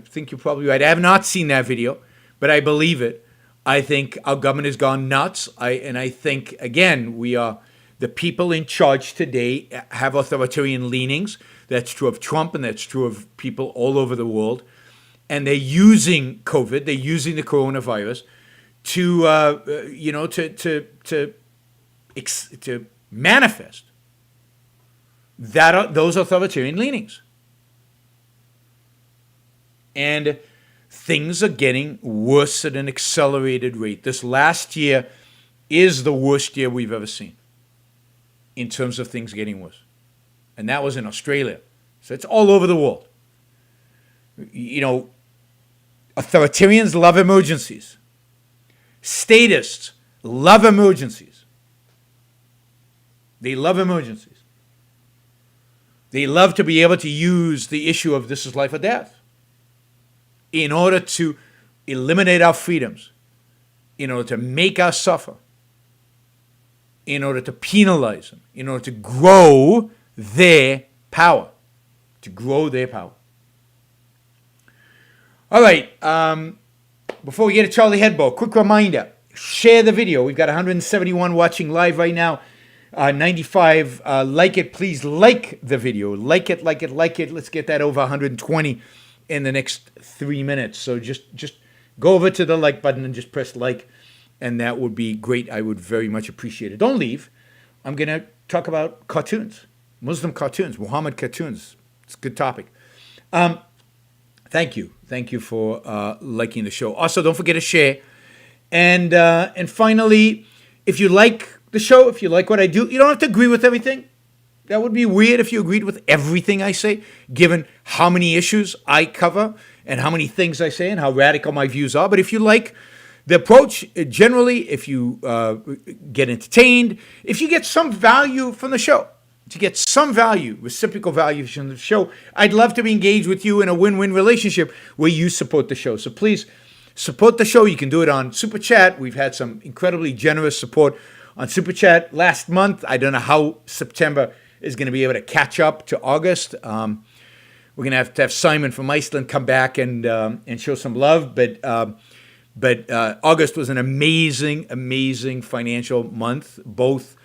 have not seen that video, but I believe it. I think our government has gone nuts. I think, again, the people in charge today have authoritarian leanings. That's true of Trump, and that's true of people all over the world. And they're using COVID, they're using the coronavirus to manifest those authoritarian leanings. And things are getting worse at an accelerated rate. This last year is the worst year we've ever seen in terms of things getting worse. And that was in Australia. So it's all over the world. Authoritarians love emergencies. Statists love emergencies. They love emergencies. They love to be able to use the issue of this is life or death in order to eliminate our freedoms, in order to make us suffer, in order to penalize them, in order to grow their power. All right. Before we get to Charlie Hebdo, quick reminder, share the video. We've got 171 watching live right now. 95 like it. Please like the video. Like it. Let's get that over 120 in the next 3 minutes. So just go over to the like button and just press like, and that would be great. I would very much appreciate it. Don't leave. I'm going to talk about cartoons, Muslim cartoons, Muhammad cartoons. It's a good topic. Thank you. Thank you for liking the show. Also, don't forget to share. And finally, if you like the show, if you like what I do, you don't have to agree with everything. That would be weird if you agreed with everything I say, given how many issues I cover and how many things I say and how radical my views are. But if you like the approach, generally, if you get entertained, if you get some value from the show, to get some value, reciprocal value from the show, I'd love to be engaged with you in a win-win relationship where you support the show. So please support the show. You can do it on Super Chat. We've had some incredibly generous support on Super Chat last month. I don't know how September is going to be able to catch up to August. We're going to have Simon from Iceland come back and show some love. But August was an amazing financial month, both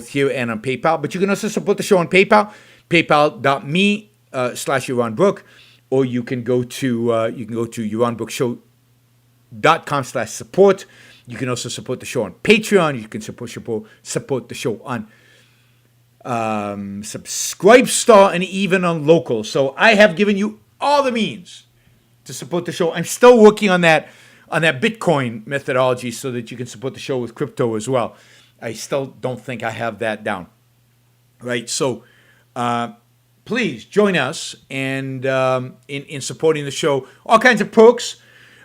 here and on PayPal. But you can also support the show on PayPal, paypal.me/Yaron Brook, or you can go to yaronbrookshow.com/support. You can also support the show on Patreon. You can support the show on Subscribestar and even on Local. So I have given you all the means to support the show. I'm still working on that Bitcoin methodology so that you can support the show with crypto as well. I still don't think I have that down. Right? So please join us and in supporting the show. All kinds of perks.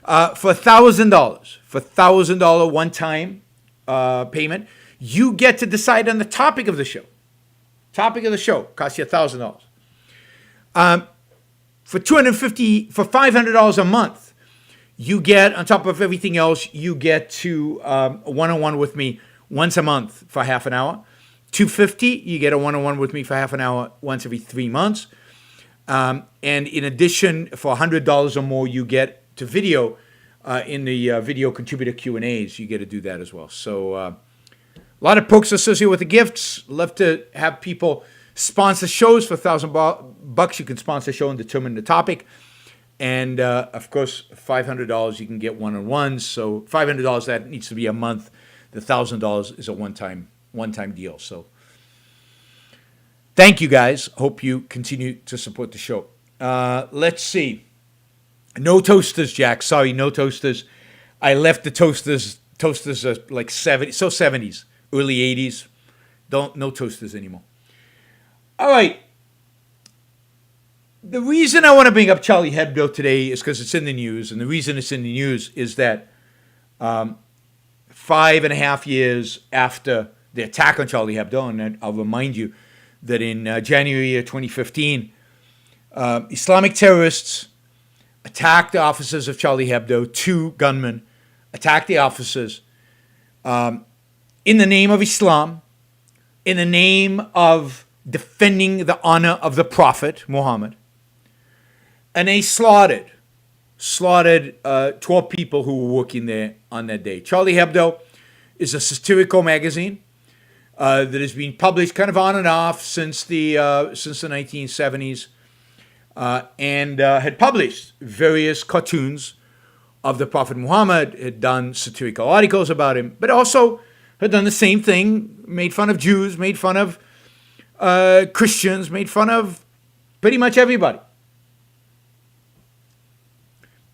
For $1,000 one-time payment, you get to decide on the topic of the show. Topic of the show costs you $1,000. For $500 a month, you get, on top of everything else, you get to a one-on-one with me once a month for half an hour. $250, you get a one-on-one with me for half an hour once every 3 months. And in addition, for $100 or more, you get to video in the video contributor Q&As. You get to do that as well. So a lot of perks associated with the gifts. Love to have people sponsor shows for $1,000. You can sponsor a show and determine the topic. And of course, $500 you can get one-on-ones. So $500 that needs to be a month. The $1,000 is a one-time deal. So thank you guys. Hope you continue to support the show. Let's see. No toasters, Jack. Sorry, no toasters. I left the toasters. Toasters are like 70s, early 80s. No toasters anymore. All right. The reason I want to bring up Charlie Hebdo today is because it's in the news. And the reason it's in the news is that 5.5 years after the attack on Charlie Hebdo, and I'll remind you that in January of 2015, Islamic terrorists attacked the offices of Charlie Hebdo. 2 gunmen attacked the offices in the name of Islam, in the name of defending the honor of the Prophet Muhammad. And they slaughtered 12 people who were working there on that day. Charlie Hebdo is a satirical magazine that has been published kind of on and off since the 1970s, and had published various cartoons of the Prophet Muhammad, had done satirical articles about him, but also had done the same thing, made fun of Jews, made fun of Christians, made fun of pretty much everybody.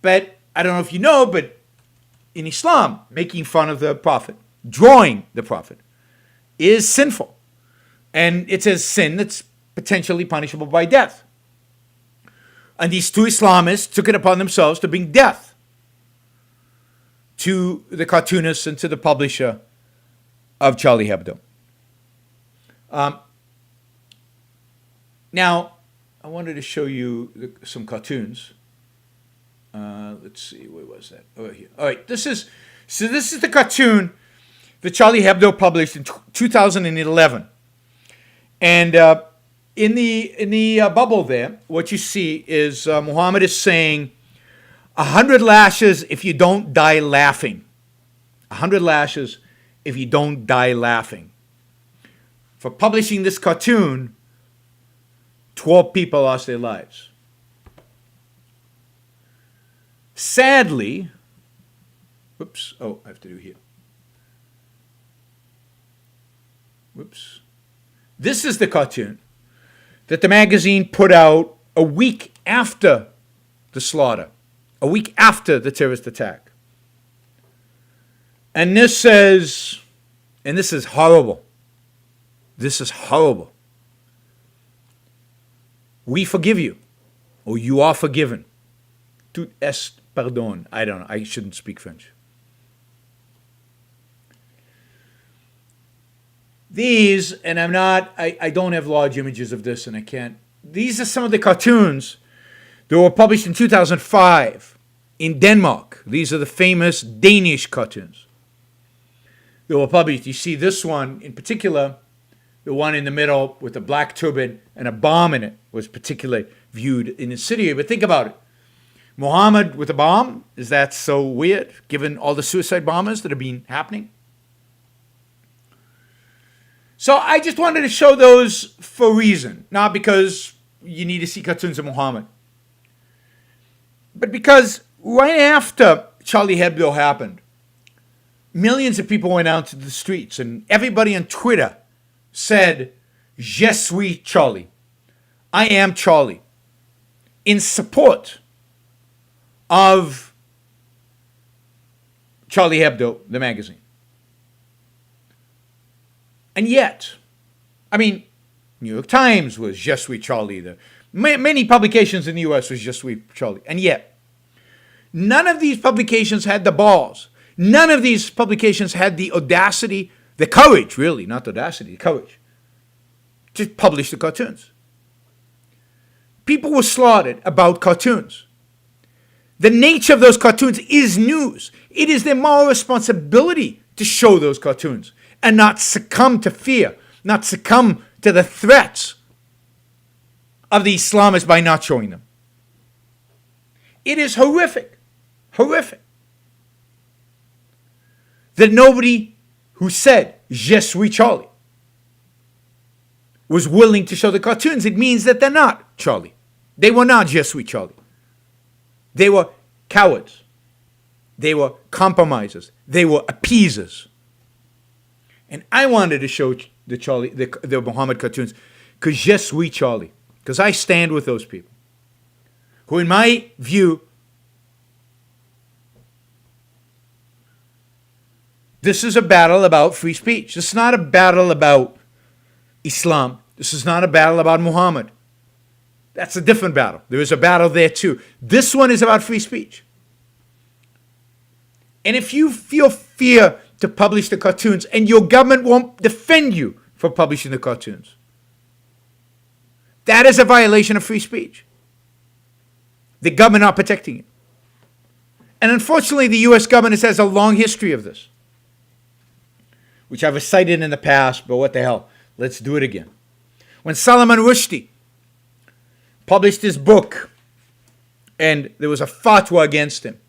But I don't know if you know, but in Islam, making fun of the Prophet, drawing the Prophet, is sinful. And it's a sin that's potentially punishable by death. And these 2 Islamists took it upon themselves to bring death to the cartoonist and to the publisher of Charlie Hebdo. Now, I wanted to show you some cartoons. Let's see, where was that? Oh, here. All right, this is the cartoon that Charlie Hebdo published in 2011. And in the bubble there, what you see is Muhammad is saying, 100 lashes if you don't die laughing. 100 lashes if you don't die laughing. For publishing this cartoon, 12 people lost their lives. Sadly, I have to do here. This is the cartoon that the magazine put out a week after the slaughter, a week after the terrorist attack. And this says, and this is horrible. This is horrible. We forgive you, or you are forgiven. Tout est pardon. I don't know. I shouldn't speak French. These, and I don't have large images of this, and I can't. These are some of the cartoons that were published in 2005 in Denmark. These are the famous Danish cartoons that were published. You see this one in particular, the one in the middle with a black turban and a bomb in it, was particularly viewed in the city. But think about it. Muhammad with a bomb, is that so weird, given all the suicide bombers that have been happening? So I just wanted to show those for a reason, not because you need to see cartoons of Muhammad, but because right after Charlie Hebdo happened, millions of people went out to the streets, and everybody on Twitter said, "Je suis Charlie. I am Charlie," in support of Charlie Hebdo, the magazine. And yet, I mean, New York Times was Je suis Charlie. Many publications in the U.S. was Je suis Charlie. And yet, none of these publications had the balls. None of these publications had the audacity, the courage, really, not the audacity, the courage, to publish the cartoons. People were slaughtered about cartoons. The nature of those cartoons is news. It is their moral responsibility to show those cartoons and not succumb to fear, not succumb to the threats of the Islamists by not showing them. It is horrific, horrific, that nobody who said, "Je suis Charlie," was willing to show the cartoons. It means that they're not Charlie. They were not Je suis Charlie. They were cowards. They were compromisers. They were appeasers. And I wanted to show the Muhammad cartoons because Je suis Charlie, because I stand with those people who, in my view, this is a battle about free speech. This is not a battle about Islam. This is not a battle about Muhammad. That's a different battle. There is a battle there too. This one is about free speech. And if you feel fear to publish the cartoons and your government won't defend you for publishing the cartoons, that is a violation of free speech. the government not protecting it. And unfortunately, the U.S. government has a long history of this, which I've cited in the past, but what the hell? Let's do it again. When Salman Rushdie published his book, and there was a fatwa against him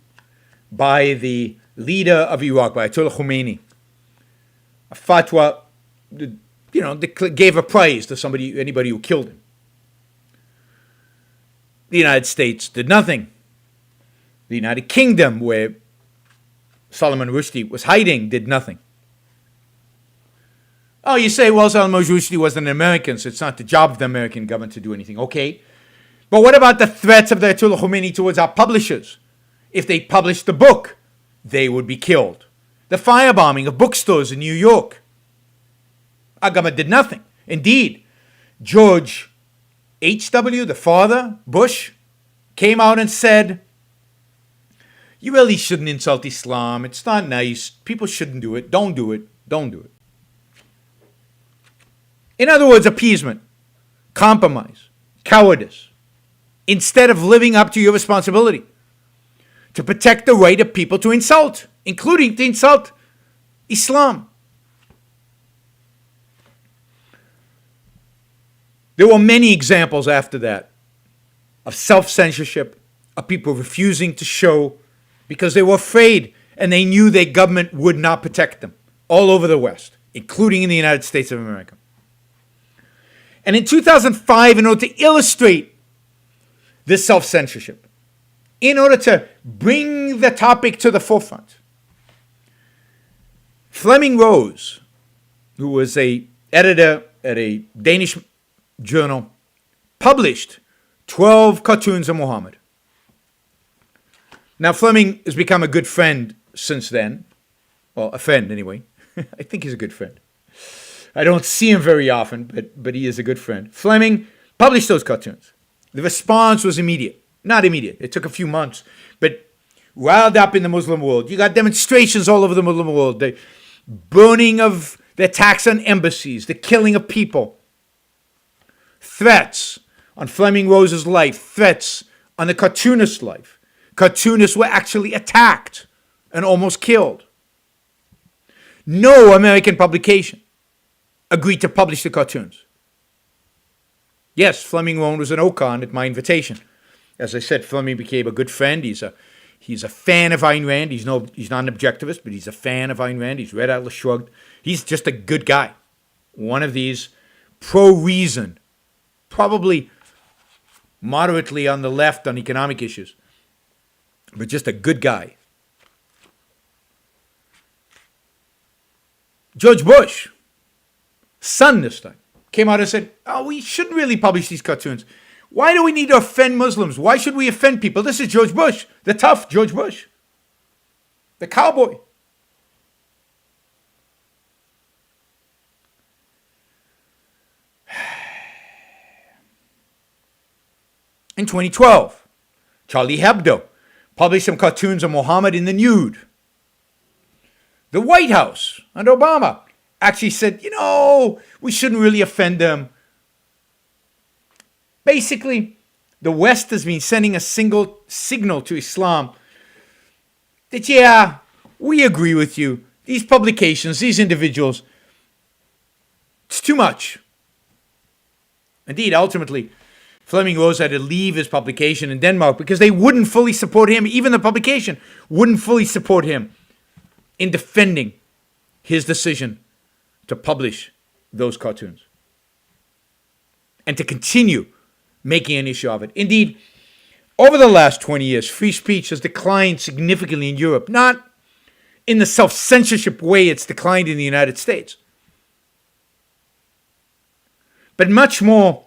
by the leader of Iraq, by Ayatollah Khomeini, a fatwa, gave a prize to anybody who killed him. The United States did nothing. The United Kingdom, where Salman Rushdie was hiding, did nothing. Oh, you say, well, Salman Rushdie was an American, so it's not the job of the American government to do anything. Okay. But what about the threats of the Ayatollah Khomeini towards our publishers? If they published the book, they would be killed. The firebombing of bookstores in New York. Our government did nothing. Indeed, George H.W., the father, Bush, came out and said, you really shouldn't insult Islam. It's not nice. People shouldn't do it. Don't do it. Don't do it. In other words, appeasement, compromise, cowardice, instead of living up to your responsibility to protect the right of people to insult, including to insult Islam. There were many examples after that of self-censorship, of people refusing to show because they were afraid and they knew their government would not protect them all over the West, including in the United States of America. And in 2005, in order to illustrate this self-censorship, in order to bring the topic to the forefront, Fleming Rose, who was an editor at a Danish journal, published 12 cartoons of Muhammad. Now, Fleming has become a good friend since then. Well, a friend anyway. I think he's a good friend. I don't see him very often, but he is a good friend. Fleming published those cartoons. The response was immediate. Not immediate. It took a few months, but riled up in the Muslim world. You got demonstrations all over the Muslim world. The burning of the attacks on embassies, the killing of people. Threats on Fleming Rose's life. Threats on the cartoonist's life. Cartoonists were actually attacked and almost killed. No American publication agreed to publish the cartoons. Yes, Fleming Rose was an Ocon at my invitation. As I said, Fleming became a good friend. He's a fan of Ayn Rand. He's not an objectivist, but he's a fan of Ayn Rand. He's read Atlas Shrugged. He's just a good guy. One of these pro-reason, probably moderately on the left on economic issues, but just a good guy. George Bush, son this time, came out and said, we shouldn't really publish these cartoons. Why do we need to offend Muslims? Why should we offend people? This is George Bush, the tough George Bush, the cowboy. In 2012, Charlie Hebdo published some cartoons of Muhammad in the nude. The White House under Obama actually said, we shouldn't really offend them. Basically, the West has been sending a single signal to Islam that, we agree with you. These publications, these individuals, it's too much. Indeed, ultimately, Fleming Rose had to leave his publication in Denmark because they wouldn't fully support him. Even the publication wouldn't fully support him in defending his decision to publish those cartoons and to continue making an issue of it. Indeed, over the last 20 years, free speech has declined significantly in Europe, not in the self-censorship way it's declined in the United States, but much more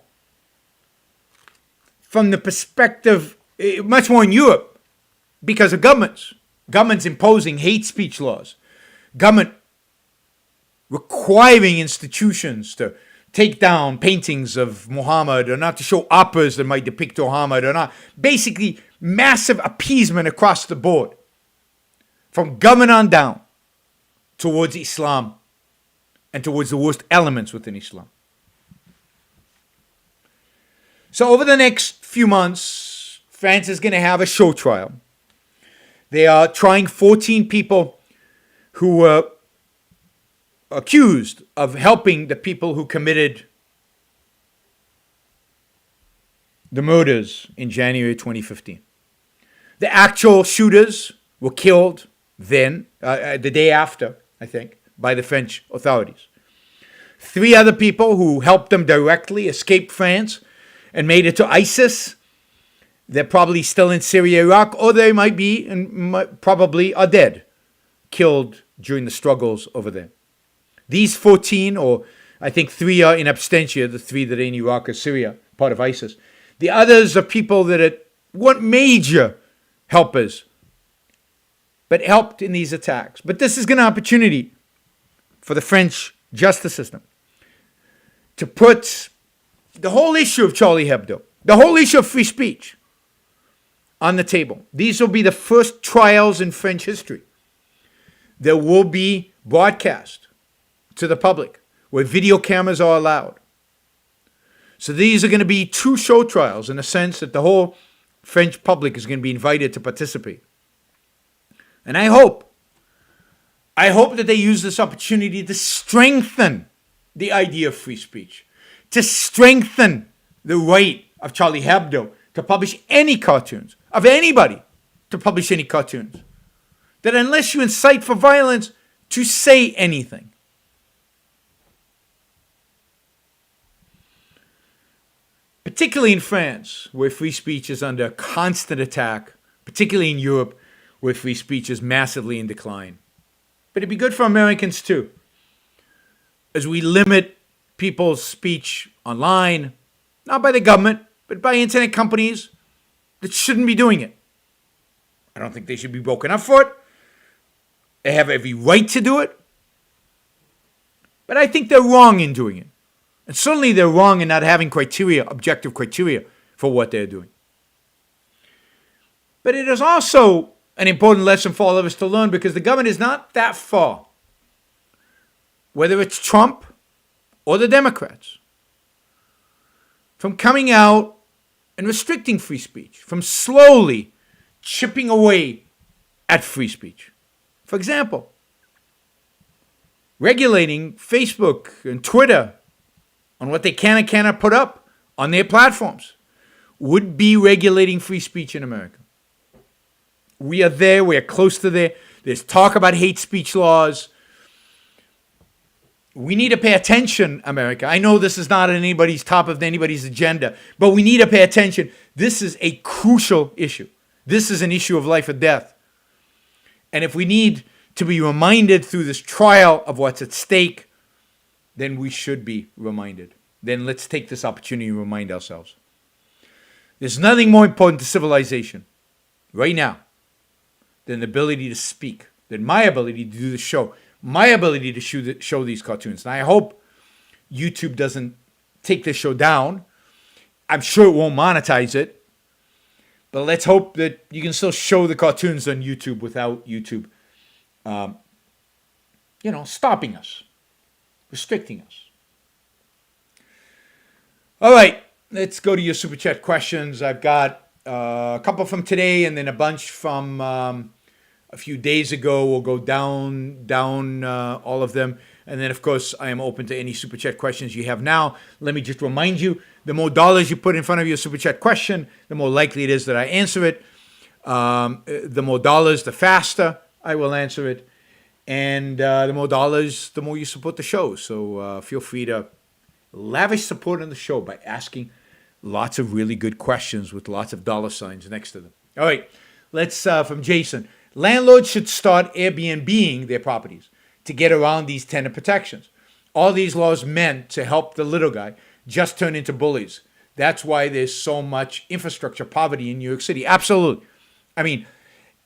from the perspective, much more in Europe, because of governments imposing hate speech laws, government requiring institutions to take down paintings of Muhammad or not to show operas that might depict Muhammad or not. Basically, massive appeasement across the board, from government on down, towards Islam and towards the worst elements within Islam. So over the next few months, France is going to have a show trial. They are trying 14 people who were accused of helping the people who committed the murders in January 2015. The actual shooters were killed then, the day after, I think, by the French authorities. 3 other people who helped them directly escaped France and made it to ISIS. They're probably still in Syria, Iraq, or they might be and probably are dead, killed during the struggles over there. These 14, or I think 3 are in absentia, the 3 that are in Iraq or Syria, part of ISIS. The others are people that weren't major helpers, but helped in these attacks. But this is an opportunity for the French justice system to put the whole issue of Charlie Hebdo, the whole issue of free speech on the table. These will be the first trials in French history. There will be broadcast to the public where video cameras are allowed. So these are going to be true show trials in the sense that the whole French public is going to be invited to participate. And I hope that they use this opportunity to strengthen the idea of free speech, to strengthen the right of Charlie Hebdo to publish any cartoons, of anybody to publish any cartoons. That unless you incite for violence, to say anything. Particularly in France, where free speech is under constant attack, particularly in Europe, where free speech is massively in decline. But it'd be good for Americans too, as we limit people's speech online, not by the government, but by internet companies that shouldn't be doing it. I don't think they should be broken up for it. They have every right to do it. But I think they're wrong in doing it. And certainly they're wrong in not having criteria, objective criteria for what they're doing. But it is also an important lesson for all of us to learn, because the government is not that far, whether it's Trump or the Democrats, from coming out and restricting free speech, from slowly chipping away at free speech. For example, regulating Facebook and Twitter on what they can and cannot put up on their platforms would be regulating free speech in America. We are there. We are close to there. There's talk about hate speech laws. We need to pay attention, America. I know this is not on anybody's top of anybody's agenda, but we need to pay attention. This is a crucial issue. This is an issue of life or death. And if we need to be reminded through this trial of what's at stake, then we should be reminded. Then let's take this opportunity and remind ourselves. There's nothing more important to civilization right now than the ability to speak, than my ability to do the show, my ability to show these cartoons. And I hope YouTube doesn't take this show down. I'm sure it won't monetize it. But let's hope that you can still show the cartoons on YouTube without YouTube, stopping us, restricting us. All right, let's go to your Super Chat questions. I've got a couple from today and then a bunch from a few days ago. We'll go down all of them. And then, of course, I am open to any Super Chat questions you have now. Let me just remind you, the more dollars you put in front of your Super Chat question, the more likely it is that I answer it. The more dollars, the faster I will answer it. And the more dollars, the more you support the show. So feel free to lavish support on the show by asking lots of really good questions with lots of dollar signs next to them. All right, let's from Jason. Landlords should start Airbnb-ing their properties to get around these tenant protections. All these laws meant to help the little guy just turn into bullies. That's why there's so much infrastructure poverty in New York City. Absolutely. I mean,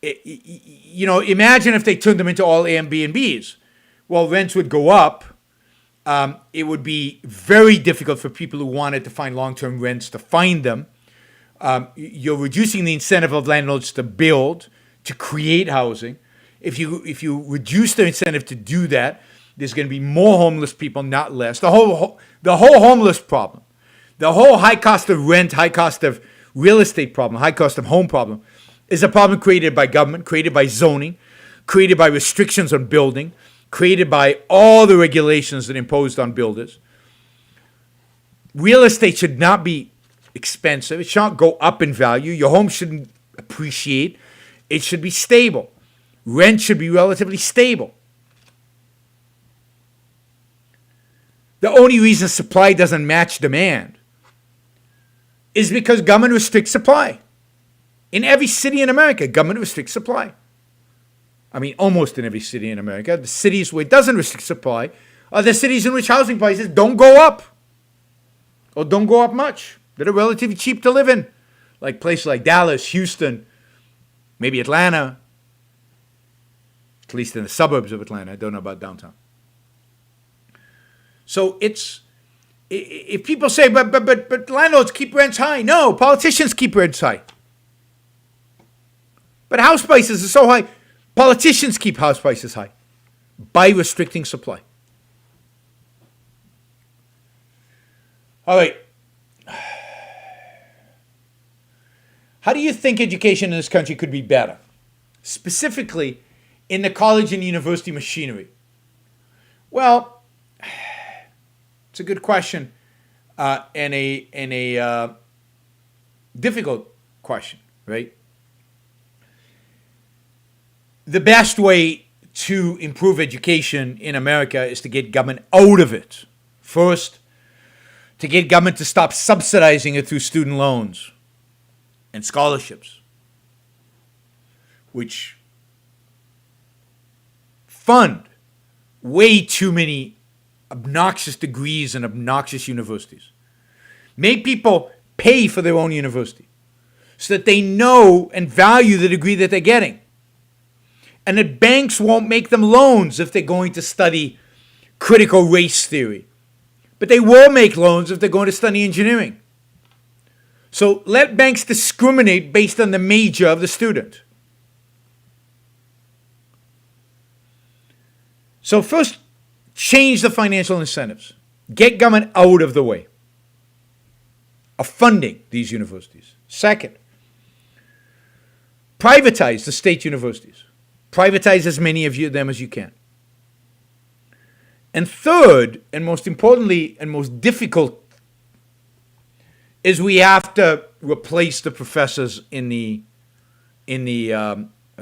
imagine if they turned them into all Airbnbs. Well, rents would go up. It would be very difficult for people who wanted to find long-term rents to find them. You're reducing the incentive of landlords to build, to create housing. If you reduce the incentive to do that, there's going to be more homeless people, not less. The whole homeless problem, the whole high cost of rent, high cost of real estate problem, high cost of home problem, is a problem created by government, created by zoning, created by restrictions on building, created by all the regulations that imposed on builders. Real estate should not be expensive. It should not go up in value. Your home shouldn't appreciate. It should be stable. Rent should be relatively stable. The only reason supply doesn't match demand is because government restricts supply. In every city in America, government restricts supply. I mean, almost in every city in America. The cities where it doesn't restrict supply are the cities in which housing prices don't go up or don't go up much. That are relatively cheap to live in, like places like Dallas, Houston, maybe Atlanta, at least in the suburbs of Atlanta. I don't know about downtown. So if people say, but landlords keep rents high. No, politicians keep rents high. But house prices are so high. Politicians keep house prices high by restricting supply. All right. How do you think education in this country could be better? Specifically, in the college and university machinery? Well, it's a good question and a difficult question, right? The best way to improve education in America is to get government out of it. First, to get government to stop subsidizing it through student loans and scholarships, which fund way too many obnoxious degrees and obnoxious universities. Make people pay for their own university so that they know and value the degree that they're getting. And that banks won't make them loans if they're going to study critical race theory. But they will make loans if they're going to study engineering. So let banks discriminate based on the major of the student. So first, change the financial incentives. Get government out of the way of funding these universities. Second, privatize the state universities. Privatize as many of them as you can. And third, and most importantly and most difficult, is we have to replace the professors in the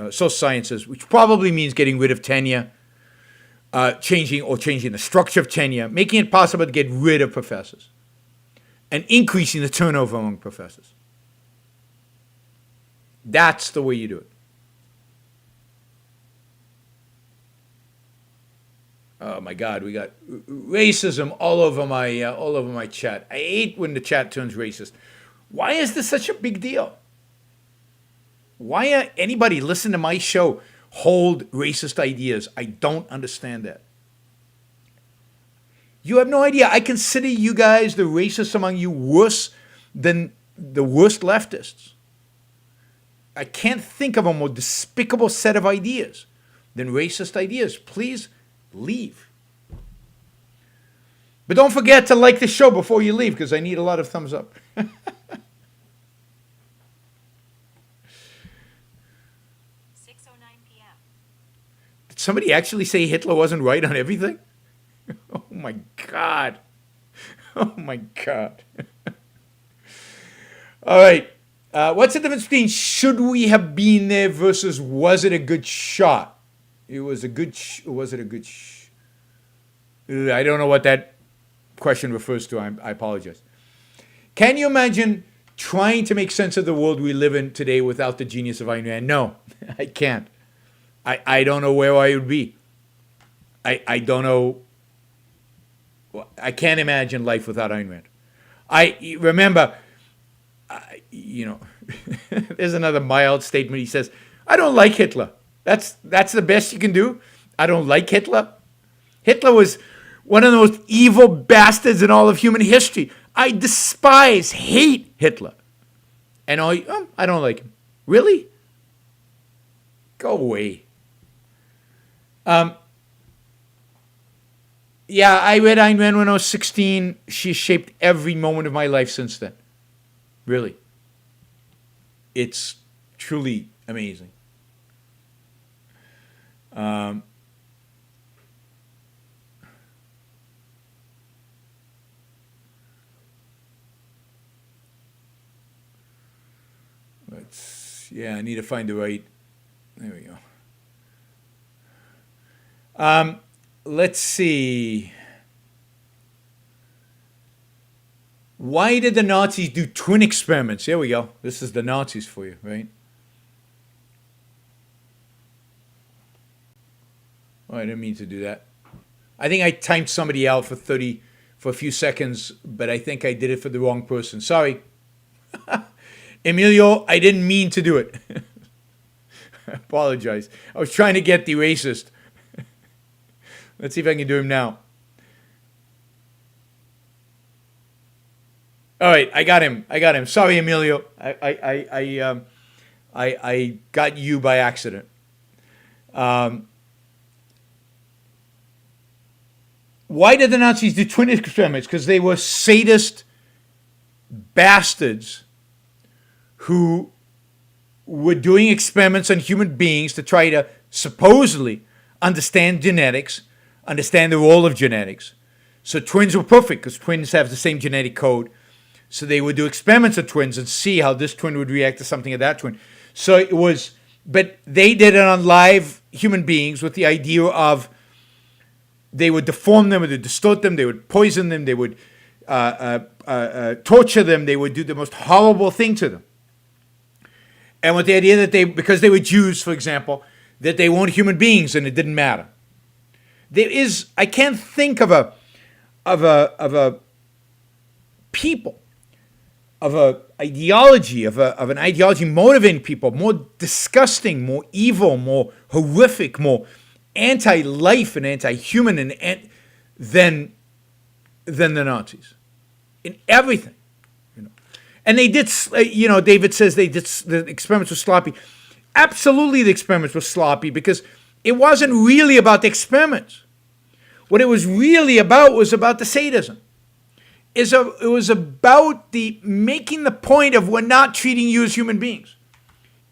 social sciences, which probably means getting rid of tenure, changing the structure of tenure, making it possible to get rid of professors, and increasing the turnover among professors. That's the way you do it. Oh my God, we got racism all over my chat. I hate when the chat turns racist. Why is this such a big deal? Why anybody listen to my show hold racist ideas? I don't understand that. You have no idea. I consider you guys, the racists among you, worse than the worst leftists. I can't think of a more despicable set of ideas than racist ideas. Please leave. But don't forget to like the show before you leave, because I need a lot of thumbs up. 6:09 p.m. Did somebody actually say Hitler wasn't right on everything? Oh my God. Oh my God. All right. What's the difference between should we have been there versus was it a good shot? It was a good was it a good I don't know what that question refers to. I apologize. Can you imagine trying to make sense of the world we live in today without the genius of Ayn Rand? No, I can't. I don't know where I would be. I don't know. I can't imagine life without Ayn Rand. I remember, there's another mild statement. He says, I don't like Hitler. That's the best you can do. I don't like Hitler. Hitler was one of the most evil bastards in all of human history. I despise, hate Hitler. And I don't like him. Really? Go away. Yeah, I read Ayn Rand when I was 16. She shaped every moment of my life since then. Really. It's truly amazing. I need to find the right. There we go. Let's see. Why did the Nazis do twin experiments? There we go. This is the Nazis for you, right? Oh, I didn't mean to do that. I think I timed somebody out for a few seconds, but I think I did it for the wrong person. Sorry. Emilio, I didn't mean to do it. I apologize. I was trying to get the racist. Let's see if I can do him now. All right, I got him. Sorry, Emilio. I got you by accident. Why did the Nazis do twin experiments? Because they were sadist bastards who were doing experiments on human beings to try to supposedly understand genetics, understand the role of genetics. So twins were perfect because twins have the same genetic code. So they would do experiments of twins and see how this twin would react to something of that twin. So it was, but they did it on live human beings with the idea of they would deform them, they would distort them, they would poison them, they would torture them, they would do the most horrible thing to them. And with the idea that because they were Jews, for example, that they weren't human beings and it didn't matter. I can't think of a people, of an ideology motivating people more disgusting, more evil, more horrific, more anti-life and anti-human than the Nazis in everything. And they did, David says the experiments were sloppy. Absolutely, the experiments were sloppy because it wasn't really about the experiments. What it was really about was about the sadism. It was about making the point of we're not treating you as human beings.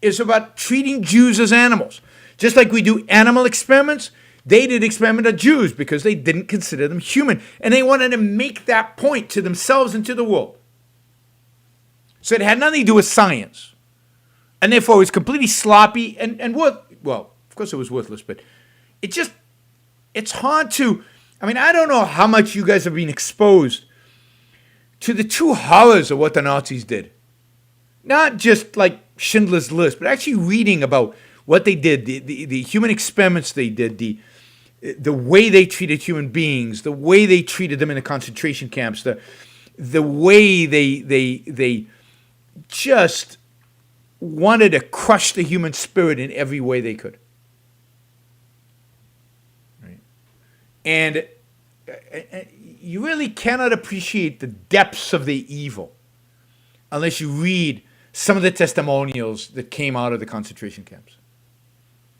It's about treating Jews as animals. Just like we do animal experiments, they did experiment on Jews because they didn't consider them human. And they wanted to make that point to themselves and to the world. So it had nothing to do with science. And therefore it was completely sloppy and well, of course it was worthless, but it's hard to, I don't know how much you guys have been exposed to the true horrors of what the Nazis did. Not just like Schindler's List, but actually reading about what they did, the human experiments they did, the way they treated human beings, the way they treated them in the concentration camps, the way they just wanted to crush the human spirit in every way they could. Right? And you really cannot appreciate the depths of the evil unless you read some of the testimonials that came out of the concentration camps.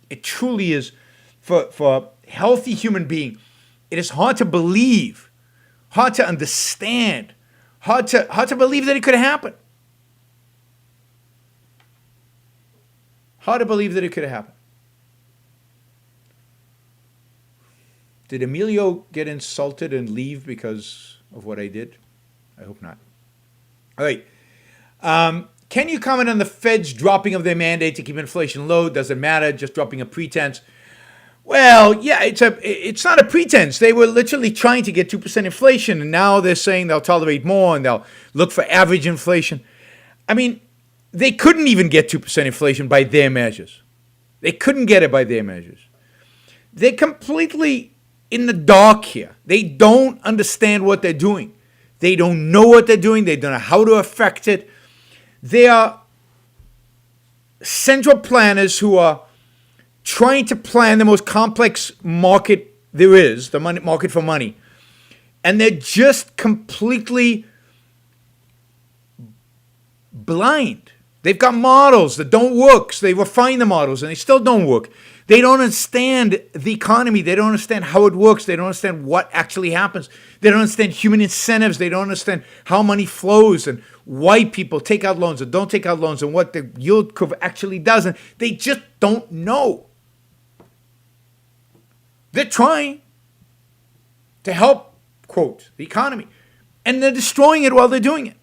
It truly is, for a healthy human being, it is hard to believe, hard to understand, hard to believe that it could happen. Hard to believe that it could have happened. Did Emilio get insulted and leave because of what I did? I hope not. All right. Can you comment on the Fed's dropping of their mandate to keep inflation low? Doesn't matter, just dropping a pretense. Well, yeah, it's not a pretense. They were literally trying to get 2% inflation, and now they're saying they'll tolerate more and they'll look for average inflation. They couldn't even get 2% inflation by their measures. They couldn't get it by their measures. They're completely in the dark here. They don't understand what they're doing. They don't know what they're doing. They don't know how to affect it. They are central planners who are trying to plan the most complex market there is, the market for money. And they're just completely blind. They've got models that don't work, so they refine the models, and they still don't work. They don't understand the economy. They don't understand how it works. They don't understand what actually happens. They don't understand human incentives. They don't understand how money flows and why people take out loans or don't take out loans and what the yield curve actually does. And they just don't know. They're trying to help, quote, the economy. And they're destroying it while they're doing it.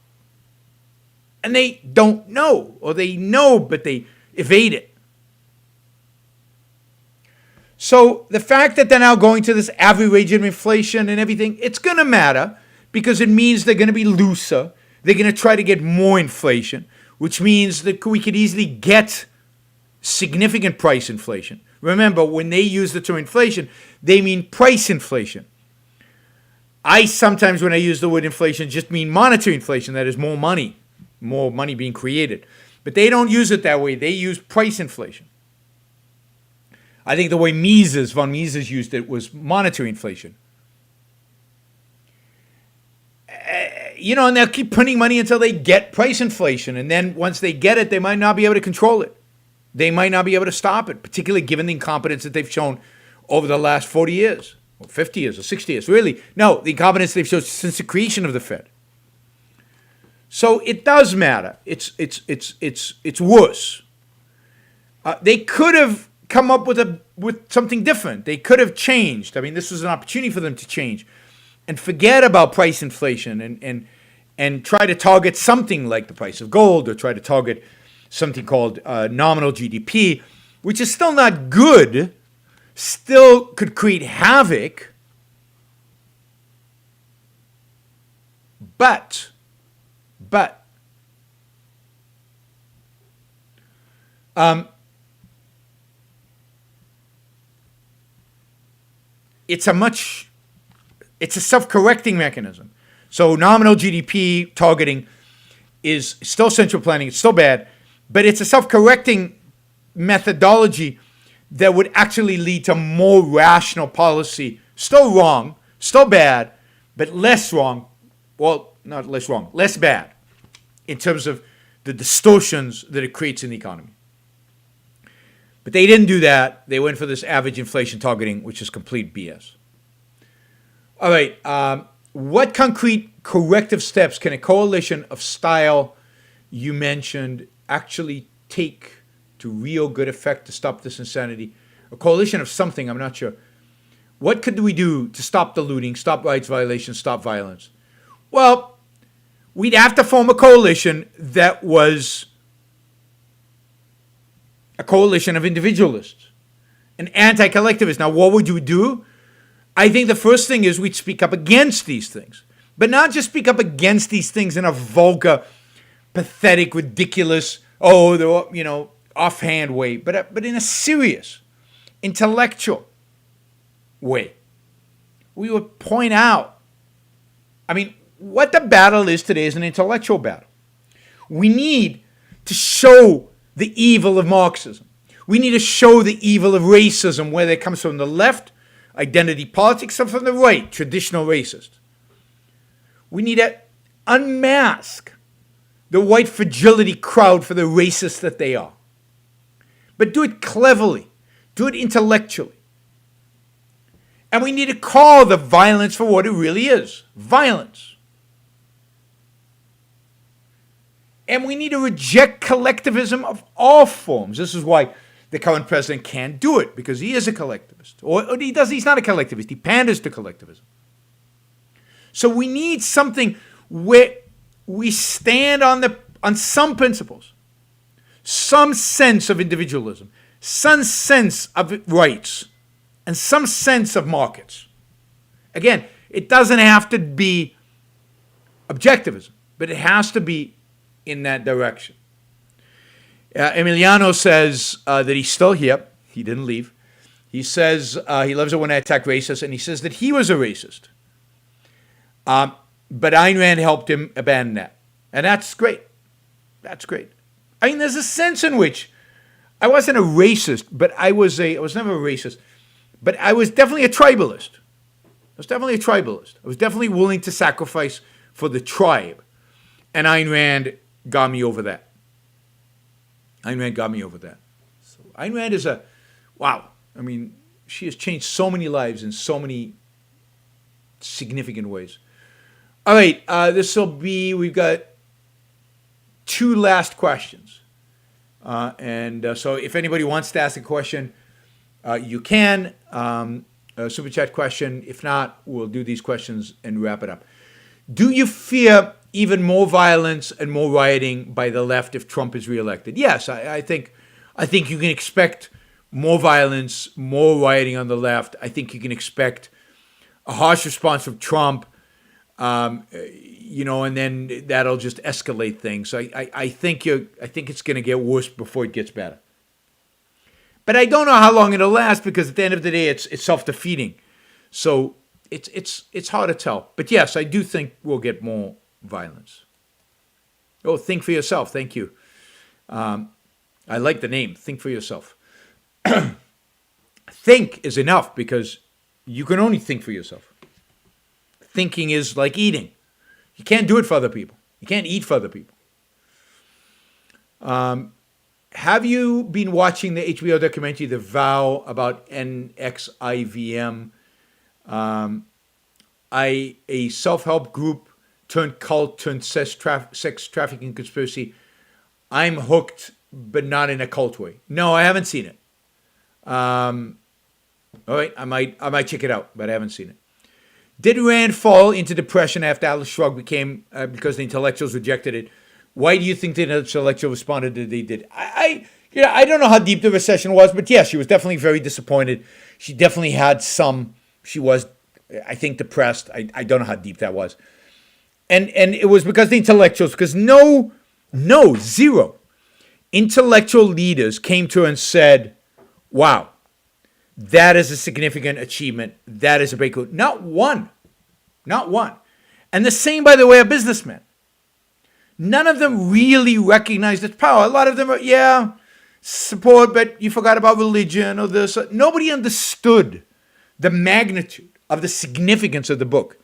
And they don't know, or they know, but they evade it. So the fact that they're now going to this average rate of inflation and everything, it's going to matter because it means they're going to be looser. They're going to try to get more inflation, which means that we could easily get significant price inflation. Remember, when they use the term inflation, they mean price inflation. I sometimes, when I use the word inflation, just mean monetary inflation, that is more money being created. But they don't use it that way. They use price inflation. I think the way von Mises used it was monetary inflation. And they'll keep printing money until they get price inflation. And then once they get it, they might not be able to control it. They might not be able to stop it, particularly given the incompetence that they've shown over the last 40 years, or 50 years, or 60 years. Really, no, the incompetence they've shown since the creation of the Fed. So it does matter. It's worse. They could have come up with something different. They could have changed. I mean, this was an opportunity for them to change and forget about price inflation and try to target something like the price of gold, or try to target something called nominal GDP, which is still not good, still could create havoc, but it's a self-correcting mechanism. So nominal GDP targeting is still central planning. It's still bad, but it's a self-correcting methodology that would actually lead to more rational policy. Still wrong, still bad, but less wrong. Well, not less wrong, less bad in terms of the distortions that it creates in the economy. But they didn't do that. They went for this average inflation targeting, which is complete BS. All right. What concrete corrective steps can a coalition of style you mentioned actually take to real good effect to stop this insanity? A coalition of something, I'm not sure. What could we do to stop the looting, stop rights violations, stop violence? Well, we'd have to form a coalition that was a coalition of individualists, an anti-collectivist. Now, what would you do? I think the first thing is we'd speak up against these things, but not just speak up against these things in a vulgar, pathetic, ridiculous, offhand way, but in a serious, intellectual way. We would point out, what the battle is today is an intellectual battle. We need to show the evil of Marxism. We need to show the evil of racism, whether it comes from the left, identity politics, or from the right, traditional racist. We need to unmask the white fragility crowd for the racists that they are. But do it cleverly. Do it intellectually. And we need to call the violence for what it really is. Violence. And we need to reject collectivism of all forms. This is why the current president can't do it, because he is a collectivist. Or he's not a collectivist. He panders to collectivism. So we need something where we stand on some principles, some sense of individualism, some sense of rights, and some sense of markets. Again, it doesn't have to be objectivism, but it has to be in that direction. Emiliano says that he's still here. He didn't leave. He says he loves it when I attack racists, and he says that he was a racist. But Ayn Rand helped him abandon that. And that's great. That's great. There's a sense in which I wasn't a racist, but I was never a racist, but I was definitely a tribalist. I was definitely willing to sacrifice for the tribe. And Ayn Rand got me over that. So Ayn Rand is wow. She has changed so many lives in so many significant ways. All right, we've got two last questions. So if anybody wants to ask a question, you can. A super chat question. If not, we'll do these questions and wrap it up. Do you fear even more violence and more rioting by the left if Trump is reelected? Yes, I think you can expect more violence, more rioting on the left. I think you can expect a harsh response from Trump, and then that'll just escalate things. So I think it's going to get worse before it gets better. But I don't know how long it'll last because at the end of the day, it's self-defeating. So it's hard to tell. But yes, I do think we'll get more violence. Oh, think for yourself. Thank you. I like the name. Think for yourself. Think is enough because you can only think for yourself. Thinking is like eating. You can't do it for other people. You can't eat for other people. Have you been watching the HBO documentary The Vow about NXIVM? A self-help group turned cult turned sex trafficking conspiracy. I'm hooked, but not in a cult way. No, I haven't seen it. All right, I might check it out, but I haven't seen it. Did Rand fall into depression after Atlas Shrugged became because the intellectuals rejected it? Why do you think the intellectuals responded that they did? I don't know how deep the recession was, but yes, she was definitely very disappointed. She definitely had she was, I think, depressed. I don't know how deep that was. And it was because the intellectuals, because zero intellectual leaders came to her and said, wow, that is a significant achievement. That is a breakthrough. Not one. And the same, by the way, of businessmen. None of them really recognized its power. A lot of them are, support, but you forgot about religion or this. Nobody understood the magnitude of the significance of the book.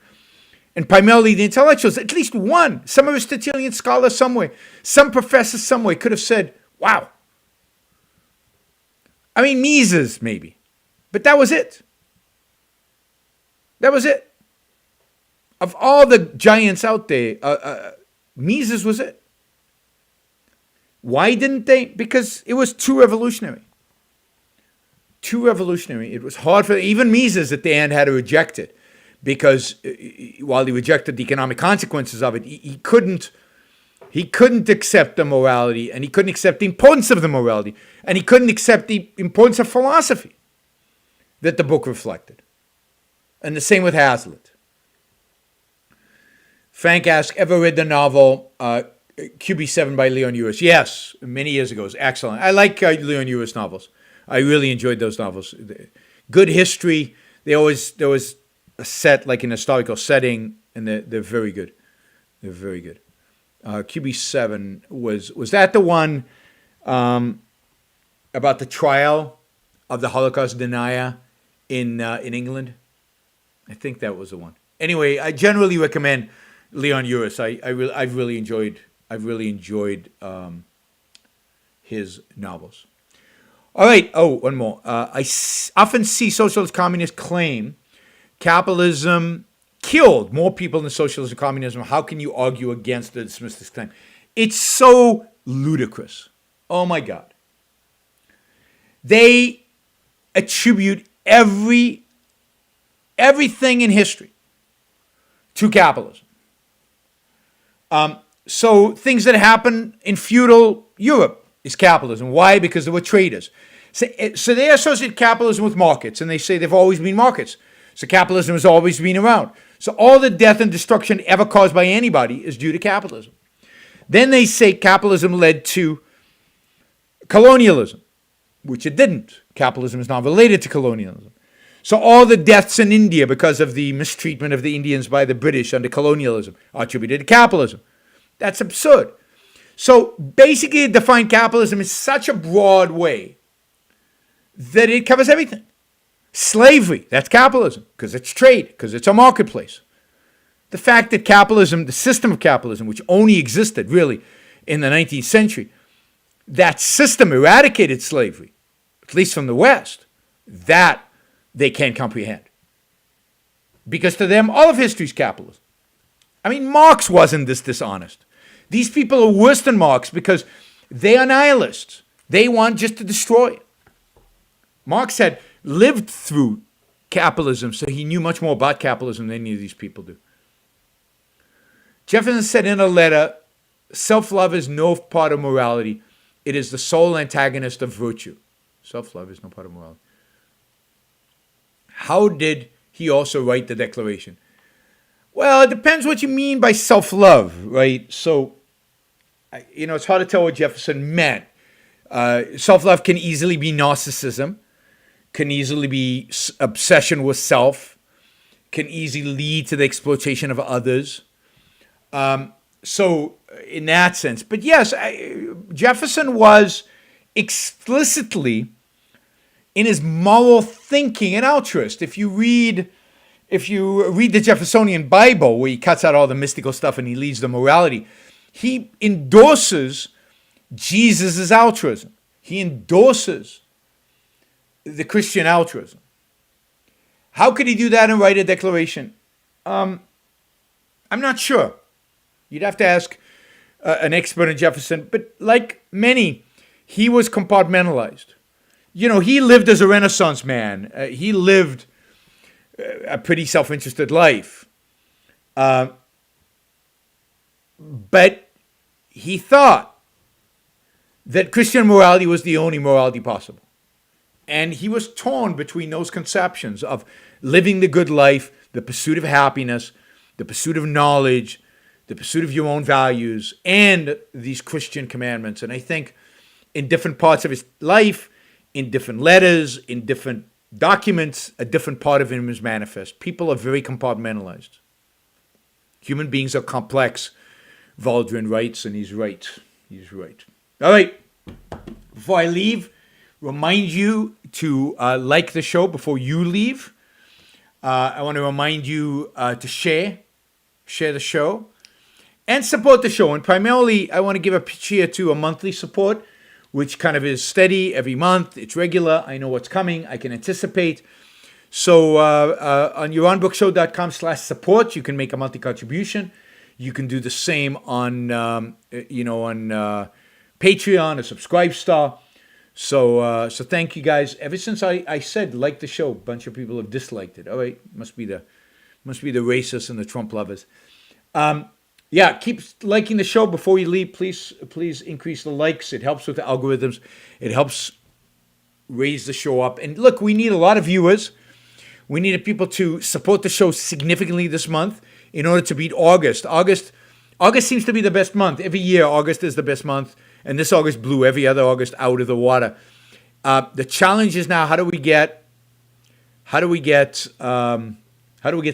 And primarily the intellectuals, at least one, some Aristotelian scholar somewhere, some professor somewhere could have said, wow. I mean, Mises maybe, but that was it. That was it. Of all the giants out there, Mises was it. Why didn't they? Because it was too revolutionary. Too revolutionary. It was hard for even Mises at the end had to reject it because while he rejected the economic consequences of it, he couldn't accept the morality, and he couldn't accept the importance of the morality, and he couldn't accept the importance of philosophy that the book reflected. And the same with Hazlitt. Frank asks, ever read the novel QB7 by Leon Uris? Yes, many years ago. It was excellent. I like Leon Uris novels. I really enjoyed those novels. Good history. There was a set, like an historical setting, and they're very good. They're very good. QB7, was that the one about the trial of the Holocaust denier in England? I think that was the one. Anyway, I generally recommend Leon Uris. I've really enjoyed his novels. All right. Oh, one more. I often see socialist communists claim capitalism killed more people than socialism and communism. How can you argue against or dismiss this claim? It's so ludicrous. Oh my God. They attribute everything in history to capitalism. So things that happen in feudal Europe is capitalism. Why? Because there were traders. So they associate capitalism with markets, and they say they've always been markets. So capitalism has always been around. So all the death and destruction ever caused by anybody is due to capitalism. Then they say capitalism led to colonialism, which it didn't. Capitalism is not related to colonialism. So all the deaths in India because of the mistreatment of the Indians by the British under colonialism are attributed to capitalism. That's absurd. So basically, define capitalism in such a broad way that it covers everything. Slavery, that's capitalism, because it's trade, because it's a marketplace. The fact that capitalism, the system of capitalism, which only existed really in the 19th century, that system eradicated slavery, at least from the West, that they can't comprehend. Because to them, all of history is capitalism. I mean, Marx wasn't this dishonest. These people are worse than Marx because they are nihilists. They want just to destroy. Marx had lived through capitalism, so he knew much more about capitalism than any of these people do. Jefferson said in a letter, self-love is no part of morality. It is the sole antagonist of virtue. Self-love is no part of morality. How did he also write the Declaration? Well, it depends what you mean by self-love, right? So, it's hard to tell what Jefferson meant. Self-love can easily be narcissism, can easily be obsession with self, can easily lead to the exploitation of others. So, in that sense. But yes, Jefferson was explicitly in his moral thinking an altruist. If you read the Jeffersonian Bible, where he cuts out all the mystical stuff and he leaves the morality, he endorses Jesus' altruism. He endorses the Christian altruism. How could he do that and write a declaration? I'm not sure. You'd have to ask an expert in Jefferson. But like many, he was compartmentalized. He lived as a Renaissance man. He lived a pretty self-interested life. But he thought that Christian morality was the only morality possible. And he was torn between those conceptions of living the good life, the pursuit of happiness, the pursuit of knowledge, the pursuit of your own values, and these Christian commandments. And I think in different parts of his life, in different letters, in different documents, a different part of him is manifest. People are very compartmentalized. Human beings are complex, Waldron writes, and he's right. He's right. All right. Before I leave, remind you to like the show before you leave. I want to remind you to share the show, and support the show. And primarily, I want to give a cheer to a monthly support, which kind of is steady every month. It's regular. I know what's coming. I can anticipate. So on yaronbrookshow.com/support, you can make a monthly contribution. You can do the same on Patreon or Subscribestar. So thank you guys. Ever since I said like the show, a bunch of people have disliked it. All right, must be the racists and the Trump lovers. Yeah, keep liking the show before you leave. Please increase the likes. It helps with the algorithms. It helps raise the show up. And look, we need a lot of viewers. We needed people to support the show significantly this month in order to beat August. August seems to be the best month. Every year, August is the best month. And this August blew every other August out of the water. The challenge is now, how do we get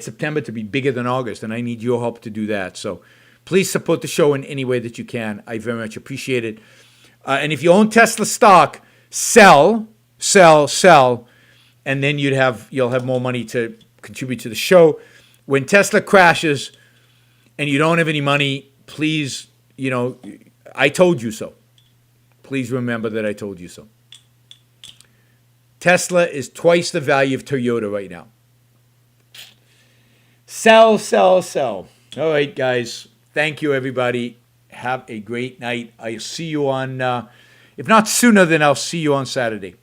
September to be bigger than August? And I need your help to do that. So please support the show in any way that you can. I very much appreciate it. And if you own Tesla stock, sell, and then you'll have more money to contribute to the show. When Tesla crashes and you don't have any money, please, I told you so. Please remember that I told you so. Tesla is twice the value of Toyota right now. Sell. All right, guys. Thank you, everybody. Have a great night. I'll see you on, if not sooner, then I'll see you on Saturday.